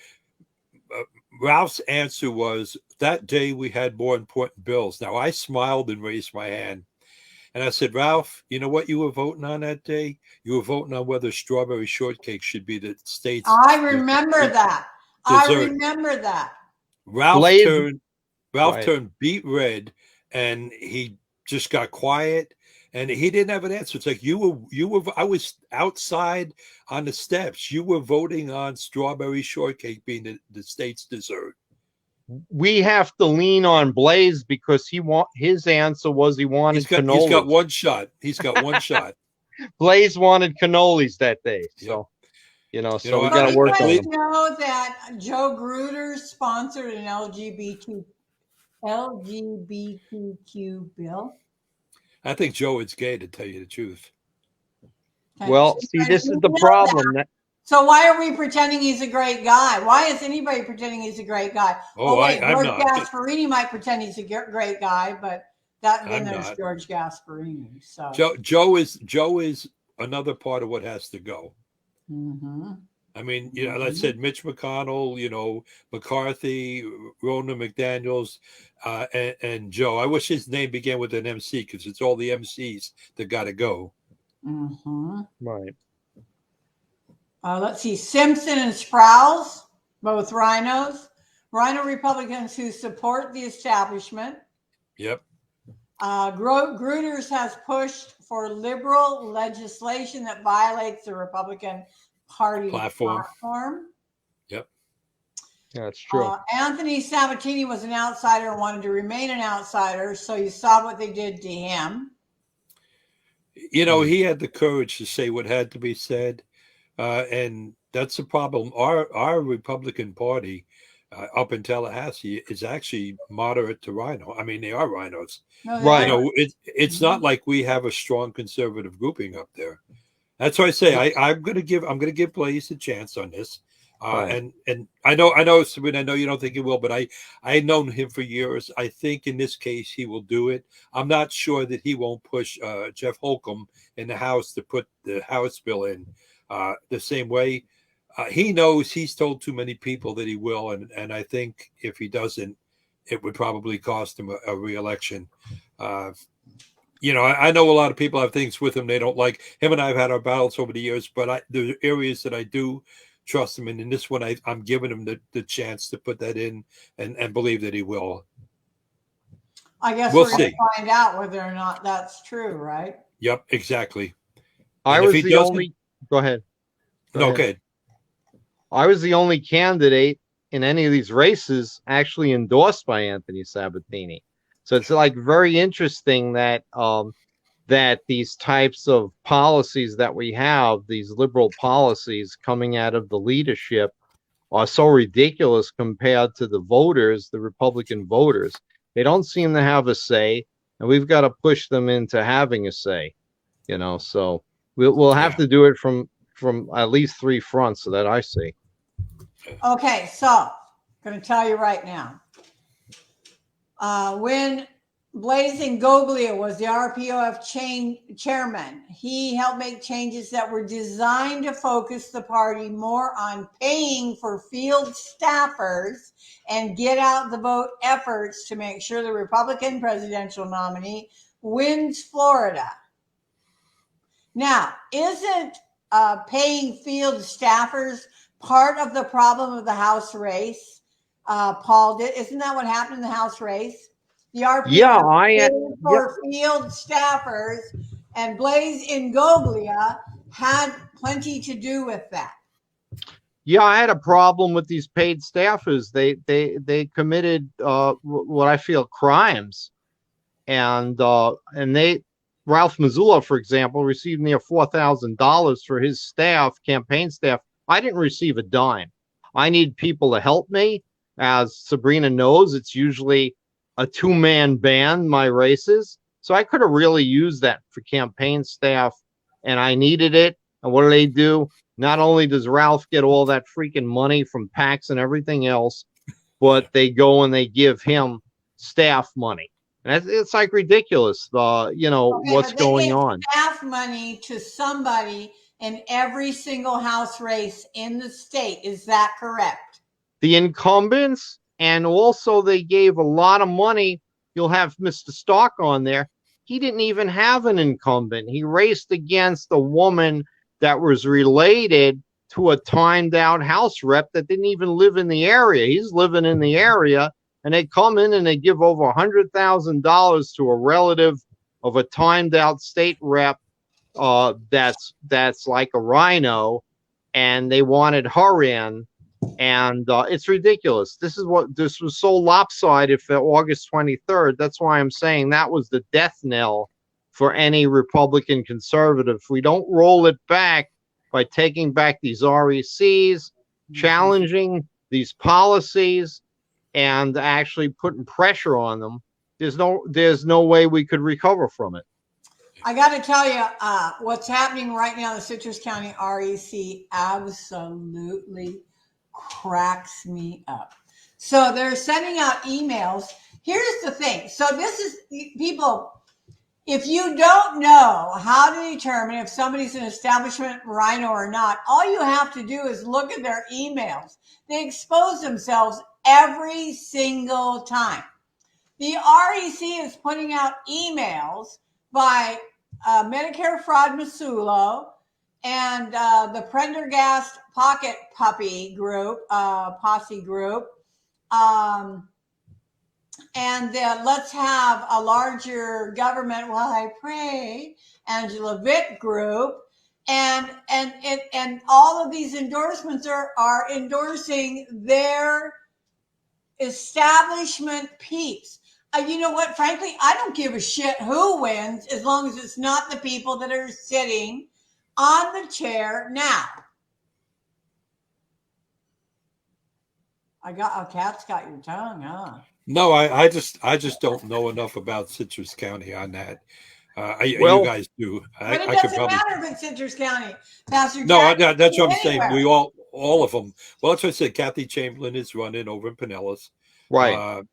Ralph's answer was, that day we had more important bills. Now, I smiled and raised my hand. And I said, Ralph, you know what you were voting on that day? You were voting on whether strawberry shortcake should be the state's. I remember that. I remember that. Ralph turned beet red, and he just got quiet, and he didn't have an answer. It's like I was outside on the steps. You were voting on strawberry shortcake being the state's dessert. We have to lean on Blaze because his answer was he wanted cannolis. He's got one shot. He's got one shot. Blaze wanted cannolis that day. So, we got to work on it. You know that Joe Gruder sponsored an LGBTQ bill? I think Joe is gay, to tell you the truth. Well, see, this is the problem. So why are we pretending he's a great guy? Why is anybody pretending he's a great guy? I'm not. George Gasparini might pretend he's a great guy, but then there's not. George Gasparini. So Joe is another part of what has to go. Mm-hmm. I mean, like I said, Mitch McConnell, McCarthy, Ronna McDaniels, and Joe. I wish his name began with an MC because it's all the MCs that got to go. Mm-hmm. Right. Let's see, Simpson and Sprouse, both rhinos. Rhino Republicans who support the establishment. Yep. Gruters has pushed for liberal legislation that violates the Republican Party platform. Yep. Yeah, that's true. Anthony Sabatini was an outsider and wanted to remain an outsider, so you saw what they did to him. He had the courage to say what had to be said. And that's the problem. Our Republican Party up in Tallahassee is actually moderate to rhino. I mean, they are rhinos. Right. It's not like we have a strong conservative grouping up there. That's why I say I'm going to give Blaze a chance on this. Right. And I know, Sabrina, I know you don't think he will, but I've known him for years. I think in this case he will do it. I'm not sure that he won't push Jeff Holcomb in the House to put the House bill in. The same way, he knows he's told too many people that he will, and I think if he doesn't, it would probably cost him a re-election. I know a lot of people have things with him they don't like. Him and I have had our battles over the years, but there are areas that I do trust him in. In this one, I'm giving him the chance to put that in and believe that he will. I guess we're going to find out whether or not that's true, right? Yep, exactly. Go ahead. Okay. I was the only candidate in any of these races actually endorsed by Anthony Sabatini. So it's like very interesting that that these types of policies that we have, these liberal policies coming out of the leadership, are so ridiculous compared to the voters, the Republican voters. They don't seem to have a say, and we've got to push them into having a say. So we'll have Yeah. to do it from at least three fronts that I see. Okay, so I'm going to tell you right now. When Blazing Goglia was the RPOF chairman, he helped make changes that were designed to focus the party more on paying for field staffers and get out the vote efforts to make sure the Republican presidential nominee wins Florida. Now, isn't paying field staffers part of the problem of the House race? Paul, isn't that what happened in the House race? The RPO paid for field staffers, and Blaze Ingoglia had plenty to do with that. Yeah, I had a problem with these paid staffers. They committed what I feel crimes, and Ralph Mazzullo, for example, received near $4,000 for his staff, campaign staff. I didn't receive a dime. I need people to help me. As Sabrina knows, it's usually a two-man band, my races. So I could have really used that for campaign staff, and I needed it. And what do? Not only does Ralph get all that freaking money from PACs and everything else, but they go and they give him staff money. And it's like ridiculous, what's going on. Staff money to somebody in every single House race in the state. Is that correct? The incumbents, and also they gave a lot of money. You'll have Mr. Stark on there. He didn't even have an incumbent. He raced against a woman that was related to a timed out House rep that didn't even live in the area. He's living in the area, and they come in and they give over $100,000 to a relative of a timed out state rep that's like a rhino, and they wanted her in. And it's ridiculous. This was so lopsided for August 23rd. That's why I'm saying that was the death knell for any Republican conservative. If we don't roll it back by taking back these RECs, challenging these policies, and actually putting pressure on them, there's no way we could recover from it. I got to tell you, what's happening right now in the Citrus County REC absolutely cracks me up. So they're sending out emails. Here's the thing. So this is people. If you don't know how to determine if somebody's an establishment rhino or not, all you have to do is look at their emails. They expose themselves every single time. The REC is putting out emails by Medicare Fraud Mazzullo and the Prendergast Pocket Puppy Group, Posse Group, and Let's Have a Larger Government While I Pray, Angela Vitt Group, and all of these endorsements are endorsing their establishment peeps. You know what? Frankly, I don't give a shit who wins as long as it's not the people that are sitting on the chair now. A cat's got your tongue, huh? No, I just don't know enough about Citrus County on that. You guys do. But it doesn't matter if it's Citrus County, Pastor. No, that's what I'm saying. We all of them. Well, that's what I said. Kathy Chamberlain is running over in Pinellas. Right.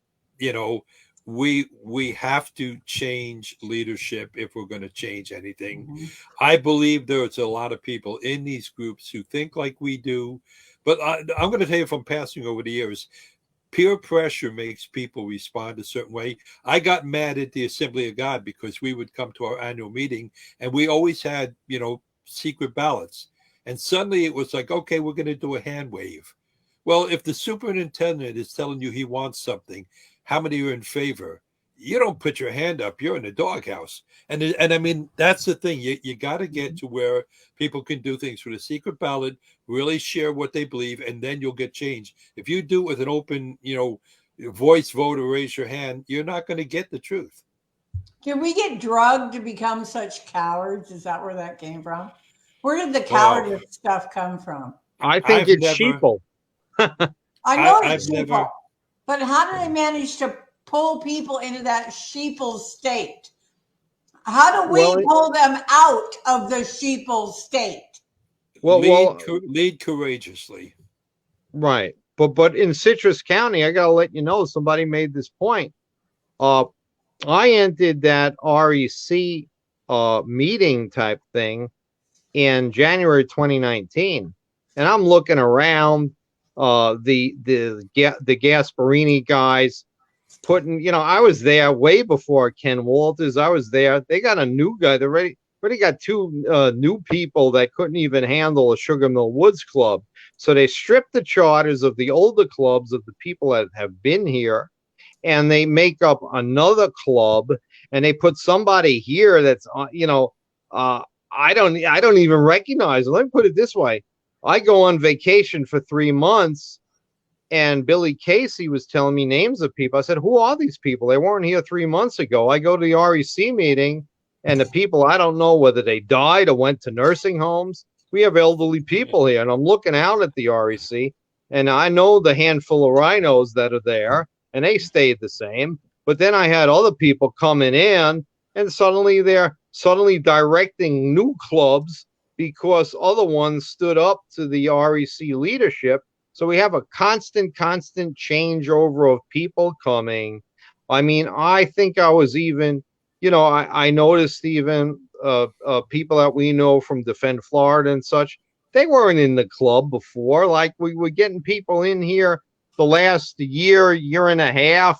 We have to change leadership if we're going to change anything. Mm-hmm. I believe there's a lot of people in these groups who think like we do, but I'm going to tell you from passing over the years, peer pressure makes people respond a certain way. I got mad at the Assembly of God because we would come to our annual meeting and we always had, secret ballots. And suddenly it was like, okay, we're going to do a hand wave. Well, if the superintendent is telling you he wants something, how many are in favor? You don't put your hand up. You're in the doghouse. And I mean, that's the thing. You got to get to where people can do things with a secret ballot, really share what they believe, and then you'll get change. If you do it with an open, voice, vote, or raise your hand, you're not going to get the truth. Did we get drugged to become such cowards? Is that where that came from? Where did the Oh, cowardice stuff come from? I think I've it's never, sheeple. I know I've it's never, sheeple, but how do they manage to pull people into that sheeple state? How do we Well, pull them out of the sheeple state? lead courageously. right. But in Citrus County, I gotta let you know, somebody made this point. Uh, I entered that REC meeting type thing in January 2019, and I'm looking around the Gasparini guys putting, I was there way before Ken Walters. I was there. They got a new guy. They already got two new people that couldn't even handle a Sugar Mill Woods club. So they stripped the charters of the older clubs of the people that have been here, and they make up another club, and they put somebody here that's I don't even recognize. Let me put it this way: I go on vacation for 3 months, and Billy Casey was telling me names of people. I said, "Who are these people? They weren't here 3 months ago." I go to the REC meeting, and the people, I don't know whether they died or went to nursing homes. We have elderly people here, and I'm looking out at the REC, and I know the handful of rhinos that are there, and they stayed the same. But then I had other people coming in, and suddenly they're directing new clubs because other ones stood up to the REC leadership. So we have a constant changeover of people coming. I mean, I think I was even, I noticed even people that we know from Defend Florida and such, they weren't in the club before. Like, we were getting people in here the last year and a half,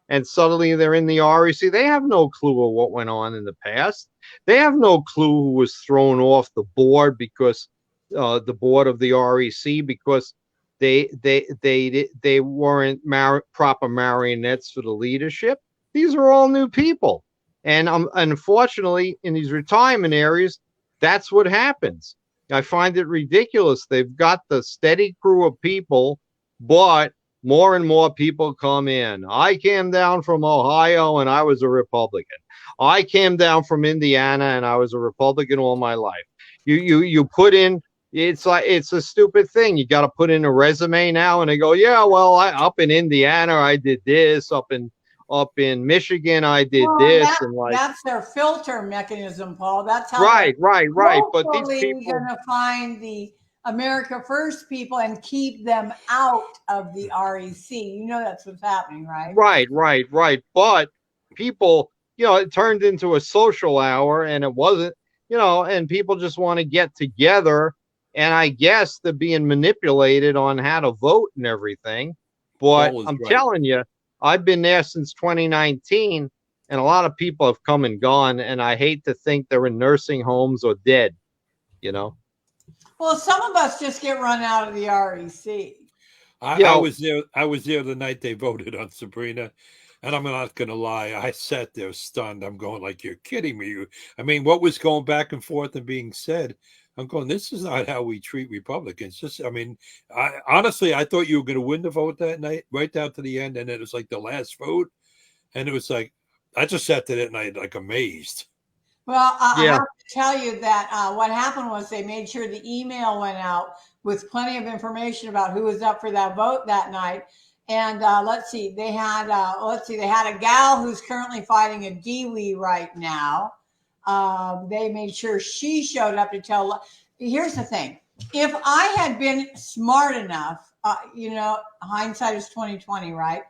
and suddenly they're in the REC. They have no clue of what went on in the past. They have no clue who was thrown off the board because the board of the REC, because they weren't proper marionettes for the leadership. These are all new people, and unfortunately, in these retirement areas, that's what happens. I find it ridiculous. They've got the steady crew of people, but more and more people come in. I came down from Ohio and I was a Republican. I came down from Indiana and I was a Republican all my life. You put in, it's like, it's a stupid thing. You got to put in a resume now, and they go, yeah, well, up in Indiana I did this, up in Michigan I did this, and like, that's their filter mechanism, Paul. That's how right. But these hopefully people, gonna find the America First people and keep them out of the REC. You know that's what's happening, right? right. But people, it turned into a social hour, and it wasn't, and people just want to get together. And I guess they're being manipulated on how to vote and everything. But I'm telling you, I've been there since 2019, and a lot of people have come and gone, and I hate to think they're in nursing homes or dead, Well, some of us just get run out of the REC. I was there. I was there the night they voted on Sabrina, and I'm not going to lie. I sat there stunned. I'm going, like, you're kidding me. I mean, what was going back and forth and being said? I'm going, this is not how we treat Republicans. Honestly, I thought you were going to win the vote that night, right down to the end, and it was like the last vote, and it was like, I just sat there that night like amazed. Well, I have to tell you that what happened was they made sure the email went out with plenty of information about who was up for that vote that night. And let's see, they had a gal who's currently fighting a DWI right now. They made sure she showed up to tell. Here's the thing: if I had been smart enough, hindsight is 2020, right?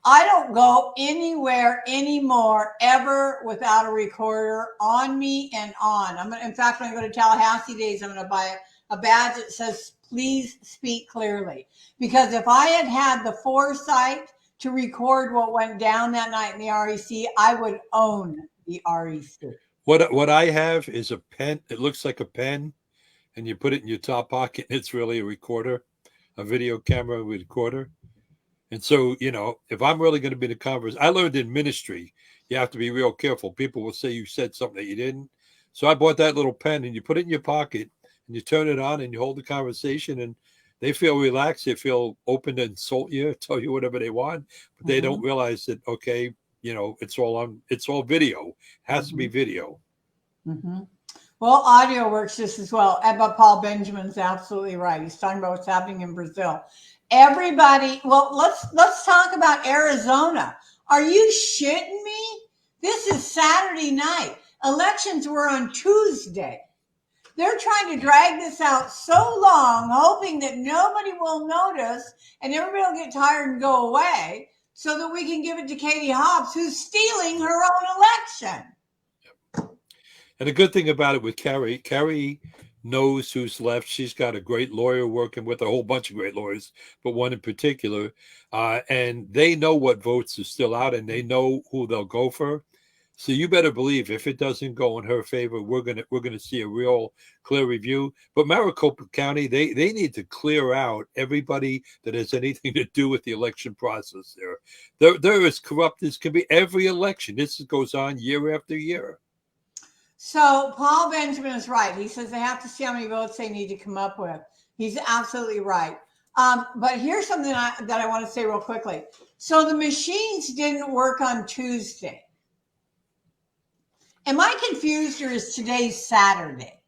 I don't go anywhere anymore ever without a recorder on me and on. In fact, when I go to Tallahassee Days, I'm going to buy a badge that says, "Please speak clearly." Because if I had had the foresight to record what went down that night in the REC, I would own the REC. What I have is a pen. It looks like a pen, and you put it in your top pocket. It's really a recorder, a video camera recorder. And so, if I'm really going to be in a conversation, I learned in ministry, you have to be real careful. People will say you said something that you didn't. So I bought that little pen, and you put it in your pocket, and you turn it on, and you hold the conversation, and they feel relaxed. They feel open to insult you, tell you whatever they want, but they don't realize that, okay, it's all video. It has to be video. Mm-hmm. Well, audio works just as well. But Paul Benjamin's absolutely right. He's talking about what's happening in Brazil. Everybody, well, let's talk about Arizona. Are you shitting me? This is Saturday night. Elections were on Tuesday. They're trying to drag this out so long, hoping that nobody will notice and everybody will get tired and go away so that we can give it to Katie Hobbs, who's stealing her own election. And the good thing about it with Carrie knows who's left. She's got a great lawyer working with a whole bunch of great lawyers, but one in particular. And they know what votes are still out and they know who they'll go for. So you better believe if it doesn't go in her favor, we're gonna see a real clear review. But Maricopa County, they need to clear out everybody that has anything to do with the election process there. They're as corrupt as can be every election. This goes on year after year. So Paul Benjamin is right. He says they have to see how many votes they need to come up with. He's absolutely right. But here's something that I want to say real quickly. So the machines didn't work on Tuesday. Am I confused, or is today Saturday?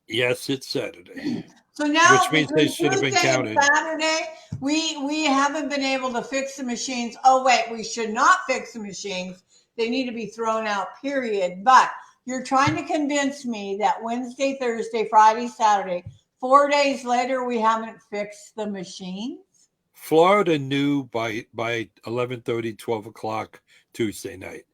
Yes, it's Saturday. So now, which means they should have been counted. Saturday, we haven't been able to fix the machines. Oh wait, we should not fix the machines. They need to be thrown out, period. But you're trying to convince me that Wednesday, Thursday, Friday, Saturday, 4 days later, we haven't fixed the machines? Florida knew by 11:30, 12 o'clock Tuesday night.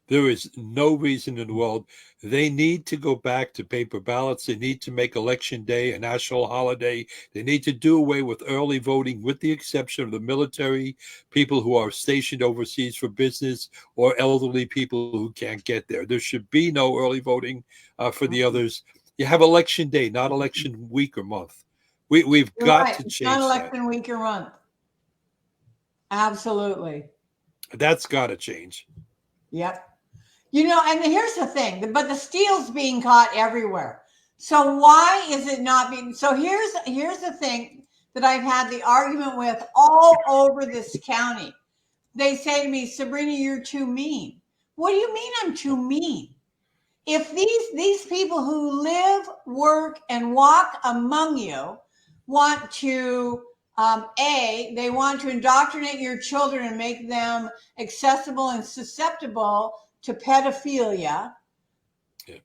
There is no reason in the world. They need to go back to paper ballots. They need to make Election Day a national holiday. They need to do away with early voting, with the exception of the military, people who are stationed overseas for business, or elderly people who can't get there. There should be no early voting for the others. You have Election Day, not election week or month. We've got to change that. Not election week or month. Absolutely. That's got to change. Yep. And here's the thing, but the steel's being caught everywhere. So why is it not being? So here's the thing that I've had the argument with all over this county. They say to me, Sabrina, you're too mean. What do you mean I'm too mean? If these people who live, work, and walk among you want to, they want to indoctrinate your children and make them accessible and susceptible to pedophilia. Yeah.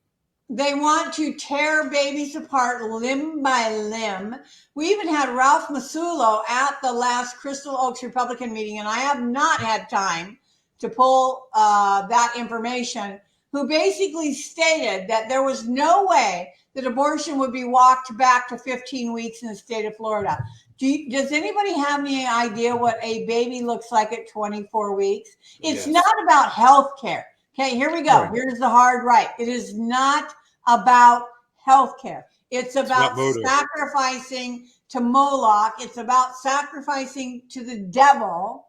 They want to tear babies apart limb by limb. We even had Ralph Masulo at the last Crystal Oaks Republican meeting, and I have not had time to pull that information, who basically stated that there was no way that abortion would be walked back to 15 weeks in the state of Florida. Does anybody have any idea what a baby looks like at 24 weeks? It's not about health care. Okay, here we go. Right. Here's the hard right. It is not about health care. It's about sacrificing to Moloch. It's about sacrificing to the devil.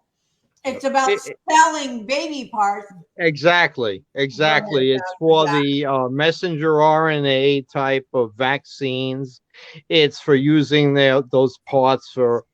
It's about selling baby parts. Exactly. It's for the messenger RNA type of vaccines. It's for using those parts for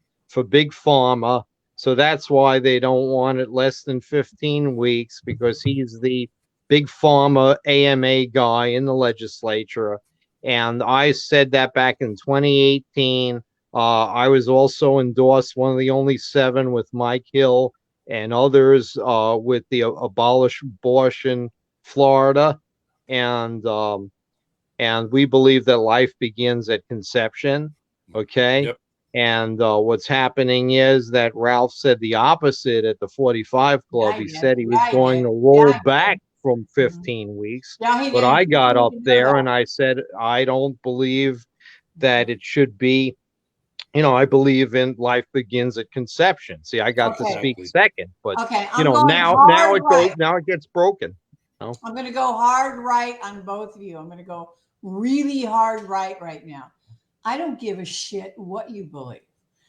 big pharma. So that's why they don't want it less than 15 weeks, because he's the big pharma AMA guy in the legislature. And I said that back in 2018. I was also endorsed, one of the only 7 with Mike Hill and others with the Abolish Abortion Florida. And we believe that life begins at conception. Okay. Yep. And what's happening is that Ralph said the opposite at the 45 Club. He said he was going to roll back from 15 weeks. But I got up there and I said, I don't believe that it should be, I believe in life begins at conception. See, I got to speak second, but now it gets broken. I'm going to go hard right on both of you. I'm going to go really hard right now. I don't give a shit what you believe,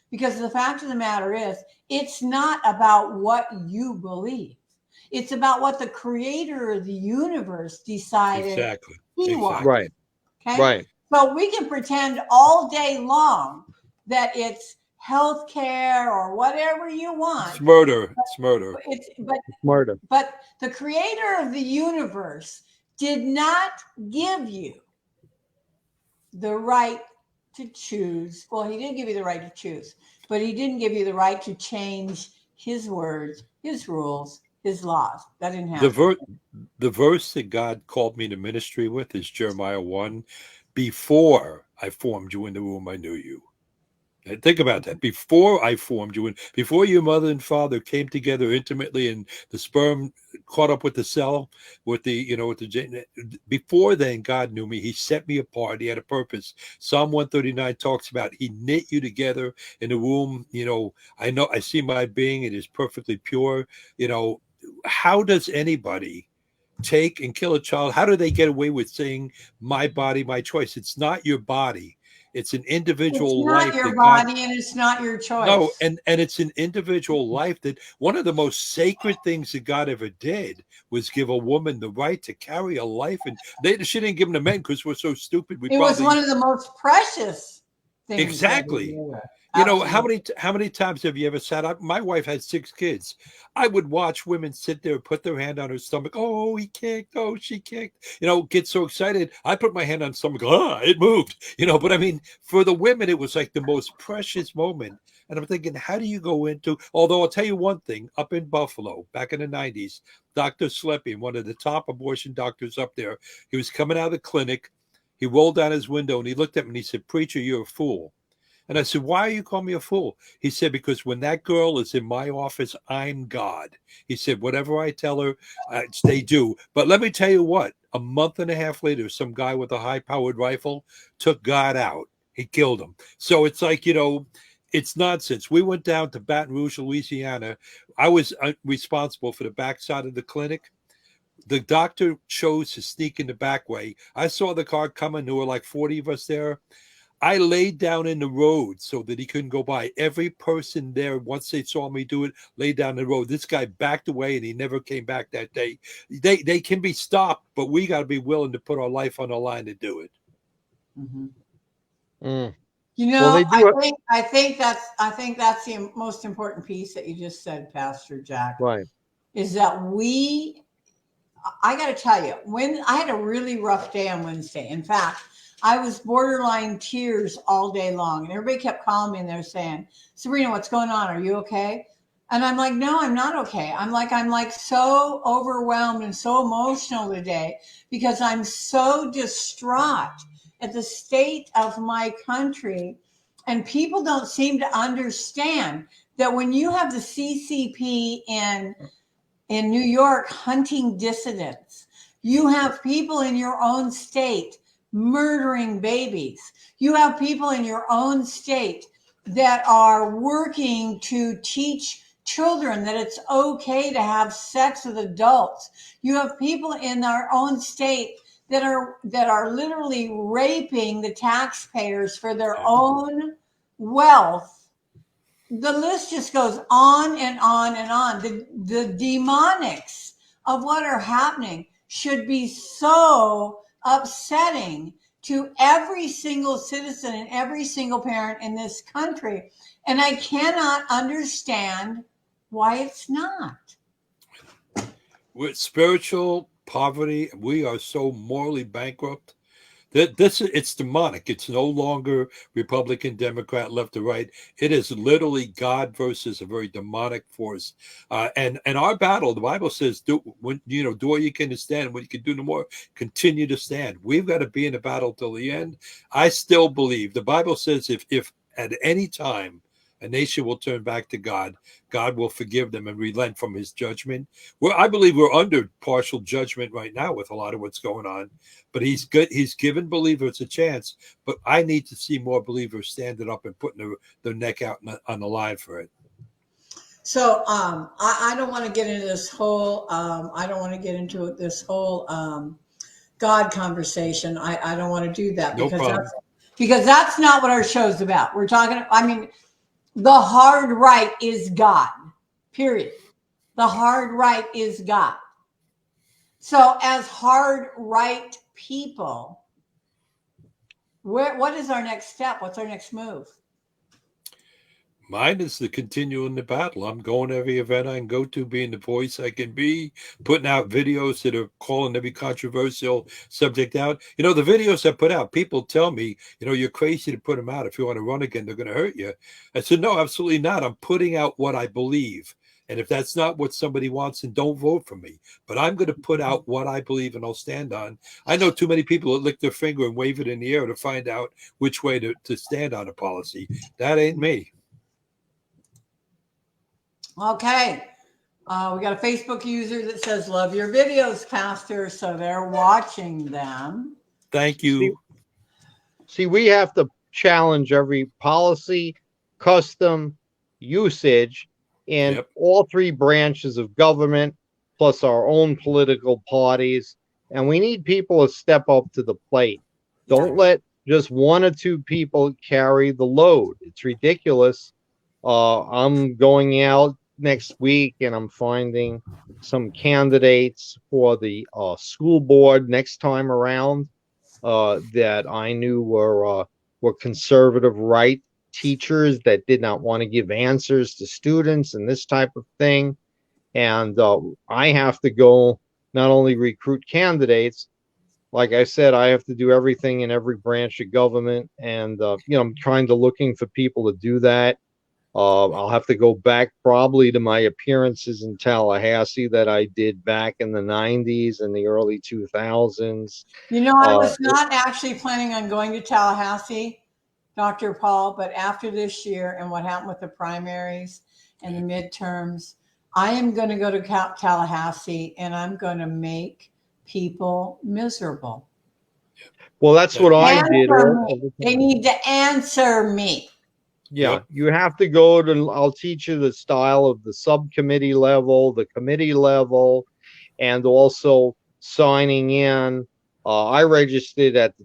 because the fact of the matter is, it's not about what you believe. It's about what the creator of the universe decided he wanted. Right. Okay. Right. So we can pretend all day long that it's health care or whatever you want. It's murder. It's murder. Murder. But the creator of the universe did not give you the right to choose. Well, he did give you the right to choose, but he didn't give you the right to change his words, his rules, his laws. That didn't happen. The verse that God called me to ministry with is Jeremiah 1. Before I formed you in the womb, I knew you. And think about that. Before I formed you, and before your mother and father came together intimately, and the sperm caught up with the cell, with the before then, God knew me. He set me apart. He had a purpose. Psalm 139 talks about He knit you together in the womb. I see my being; it is perfectly pure. How does anybody take and kill a child? How do they get away with saying my body, my choice? It's not your body. It's an individual life. It's not your body and it's not your choice. No, and it's an individual life. That one of the most sacred things that God ever did was give a woman the right to carry a life. And she didn't give them to men because we're so stupid. It was one of the most precious things. Exactly. How many times have you ever sat up? My wife had 6 kids. I would watch women sit there, put their hand on her stomach. Oh, he kicked. Oh, she kicked. Get so excited. I put my hand on stomach. It moved. But I mean, for the women, it was like the most precious moment. And I'm thinking, how do you go into? Although I'll tell you one thing. Up in Buffalo, back in the 90s, Dr. Slepian, one of the top abortion doctors up there, he was coming out of the clinic. He rolled down his window and he looked at me and he said, "Preacher, you're a fool." And I said, "Why are you calling me a fool?" He said, "Because when that girl is in my office, I'm God." He said, "Whatever I tell her, they do." But let me tell you what, a month and a half later, some guy with a high-powered rifle took God out. He killed him. So it's like, it's nonsense. We went down to Baton Rouge, Louisiana. I was responsible for the backside of the clinic. The doctor chose to sneak in the back way. I saw the car coming. There were like 40 of us there. I laid down in the road so that he couldn't go by. Every person there, once they saw me do it, laid down the road. This guy backed away and he never came back that day. They can be stopped, but we got to be willing to put our life on the line to do it. Mm-hmm. Mm. I think that's the most important piece that you just said, Pastor Jack. Right. Is that I got to tell you, when I had a really rough day on Wednesday. In fact, I was borderline tears all day long. And everybody kept calling me and they're saying, "Sabrina, what's going on? Are you okay?" And I'm like, "No, I'm not okay. I'm like so overwhelmed and so emotional today because I'm so distraught at the state of my country. And people don't seem to understand that when you have the CCP in New York hunting dissidents, you have people in your own state murdering babies. You have people in your own state that are working to teach children that it's okay to have sex with adults. You have people in our own state that are literally raping the taxpayers for their own wealth. The list just goes on and on and on. The demonics of what are happening should be so upsetting to every single citizen and every single parent in this country. And I cannot understand why it's not. With spiritual poverty, we are so morally bankrupt. It's demonic. It's no longer Republican, Democrat, left or right. It is literally God versus a very demonic force. And our battle, the Bible says, do what you can to stand. What you can do no more, continue to stand. We've got to be in the battle till the end. I still believe the Bible says if at any time a nation will turn back to God, God will forgive them and relent from his judgment. I believe we're under partial judgment right now with a lot of what's going on, but he's good. He's given believers a chance, but I need to see more believers standing up and putting their neck out on the line for it. So I don't want to get into this whole, God conversation. I don't want to do that because that's not what our show's about. We're talking, the hard right is God, period. The hard right is God. So as hard right people, what is our next step? What's our next move? Mine is the continuing the battle. I'm going to every event I can go to, being the voice I can be, putting out videos that are calling every controversial subject out. You know, the videos I put out, people tell me, you know, you're crazy to put them out. If you want to run again, they're going to hurt you. I said, no, absolutely not. I'm putting out what I believe. And if that's not what somebody wants, then don't vote for me. But I'm going to put out what I believe and I'll stand on. I know too many people that lick their finger and wave it in the air to find out which way to stand on a policy. That ain't me. Okay. We got a Facebook user that says, love your videos, Pastor. So they're watching them. Thank you. See, we have to challenge every policy, custom, usage in Yep. all three branches of government, plus our own political parties. And we need people to step up to the plate. Don't let just one or two people carry the load. It's ridiculous. I'm going out next week and I'm finding some candidates for the school board next time around that I knew were conservative right teachers that did not want to give answers to students and this type of thing. And I have to go not only recruit candidates, like I said, I have to do everything in every branch of government. And, I'm trying to looking for people to do that. I'll have to go back probably to my appearances in Tallahassee that I did back in the 90s and the early 2000s. You know, I was not actually planning on going to Tallahassee, Dr. Paul, but after this year and what happened with the primaries and the midterms, I am going to go to Tallahassee and I'm going to make people miserable. Well, that's what I did. They need to answer me. Yeah, you have to go to, I'll teach you the style of the subcommittee level, the committee level, and also signing in. I registered at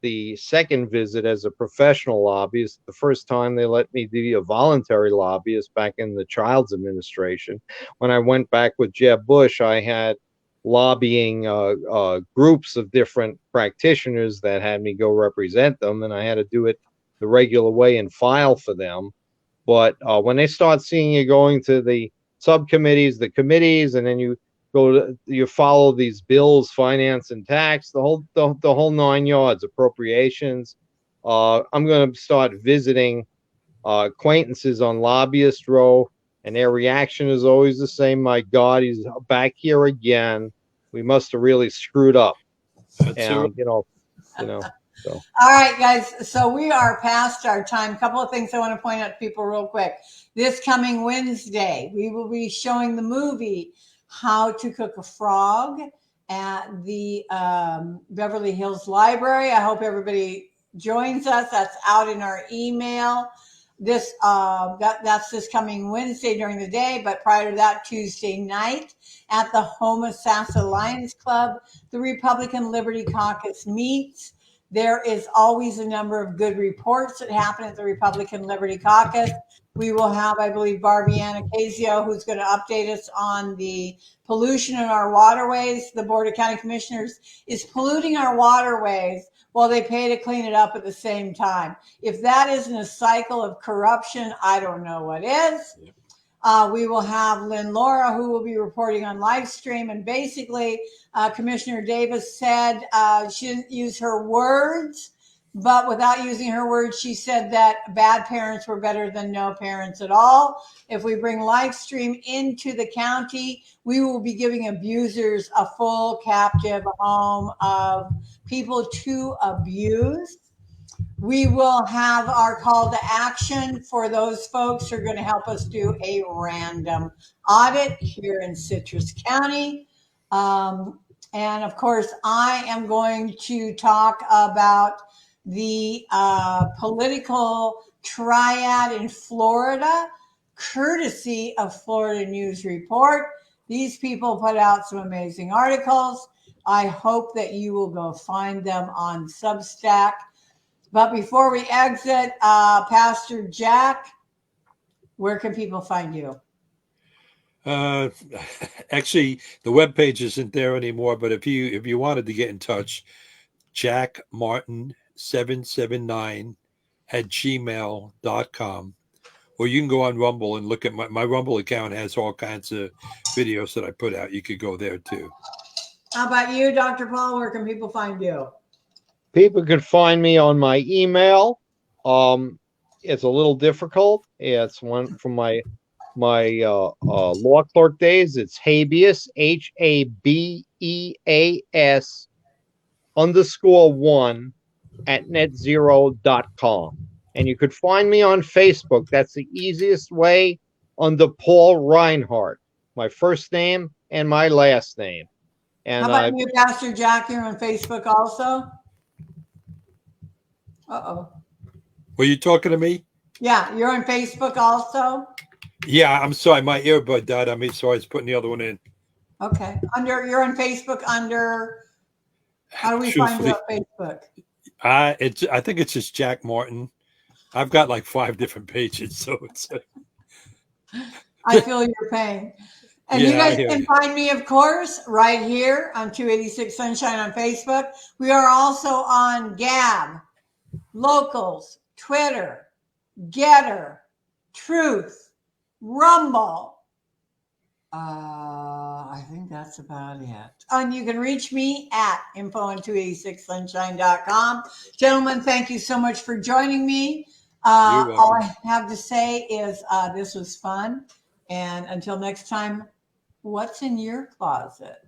the second visit as a professional lobbyist. The first time they let me be a voluntary lobbyist back in the Child's Administration. When I went back with Jeb Bush, I had lobbying groups of different practitioners that had me go represent them, and I had to do it the regular way and file for them. But when they start seeing you going to the subcommittees, the committees, and then you you follow these bills, finance and tax, the whole 9 yards, appropriations. I'm going to start visiting acquaintances on Lobbyist Row, and their reaction is always the same. My God, he's back here again. We must have really screwed up. And so. All right, guys. So we are past our time. A couple of things I want to point out to people real quick. This coming Wednesday, we will be showing the movie How to Cook a Frog at the Beverly Hills Library. I hope everybody joins us. That's out in our email. That's this coming Wednesday during the day, but prior to that, Tuesday night at the Homosassa Lions Club, the Republican Liberty Caucus meets. There is always a number of good reports that happen at the Republican Liberty Caucus. We will have, I believe, Barbie Anacasio, who's going to update us on the pollution in our waterways. The Board of County Commissioners is polluting our waterways while they pay to clean it up at the same time. If that isn't a cycle of corruption, I don't know what is. We will have Lynn Laura, who will be reporting on live stream. And basically, Commissioner Davis said she didn't use her words, but without using her words, she said that bad parents were better than no parents at all. If we bring live stream into the county, we will be giving abusers a full captive home of people to abuse. We will have our call to action for those folks who are going to help us do a random audit here in Citrus County. And of course, I am going to talk about the political triad in Florida, courtesy of Florida News Report. These people put out some amazing articles. I hope that you will go find them on Substack. But before we exit, Pastor Jack, where can people find you? Actually, the webpage isn't there anymore, but if you wanted to get in touch, jackmartin779 @gmail.com, or you can go on Rumble and look at my Rumble account has all kinds of videos that I put out. You could go there too. How about you, Dr. Paul? Where can people find you? People can find me on my email. It's a little difficult. It's one from my law clerk days. It's habeas, HABEAS _1 at netzero.com. And you could find me on Facebook. That's the easiest way, under Paul Reinhardt, my first name and my last name. And How about you, Pastor Jack? You're on Facebook also? Uh-oh. Were you talking to me? Yeah, you're on Facebook also? Yeah, I'm sorry. My earbud died on me, so I was putting the other one in. Okay. You're on Facebook under, how do we find you on Facebook? I think it's just Jack Martin. I've got like 5 different pages, so it's. I feel your pain. And Yeah, you guys can find me, of course, right here on 286 Sunshine on Facebook. We are also on Gab, Locals, Twitter, Getter, Truth, Rumble. I think that's about it. And you can reach me at info@286sunshine.com. Gentlemen, thank you so much for joining me. All I have to say is this was fun. And until next time, what's in your closet?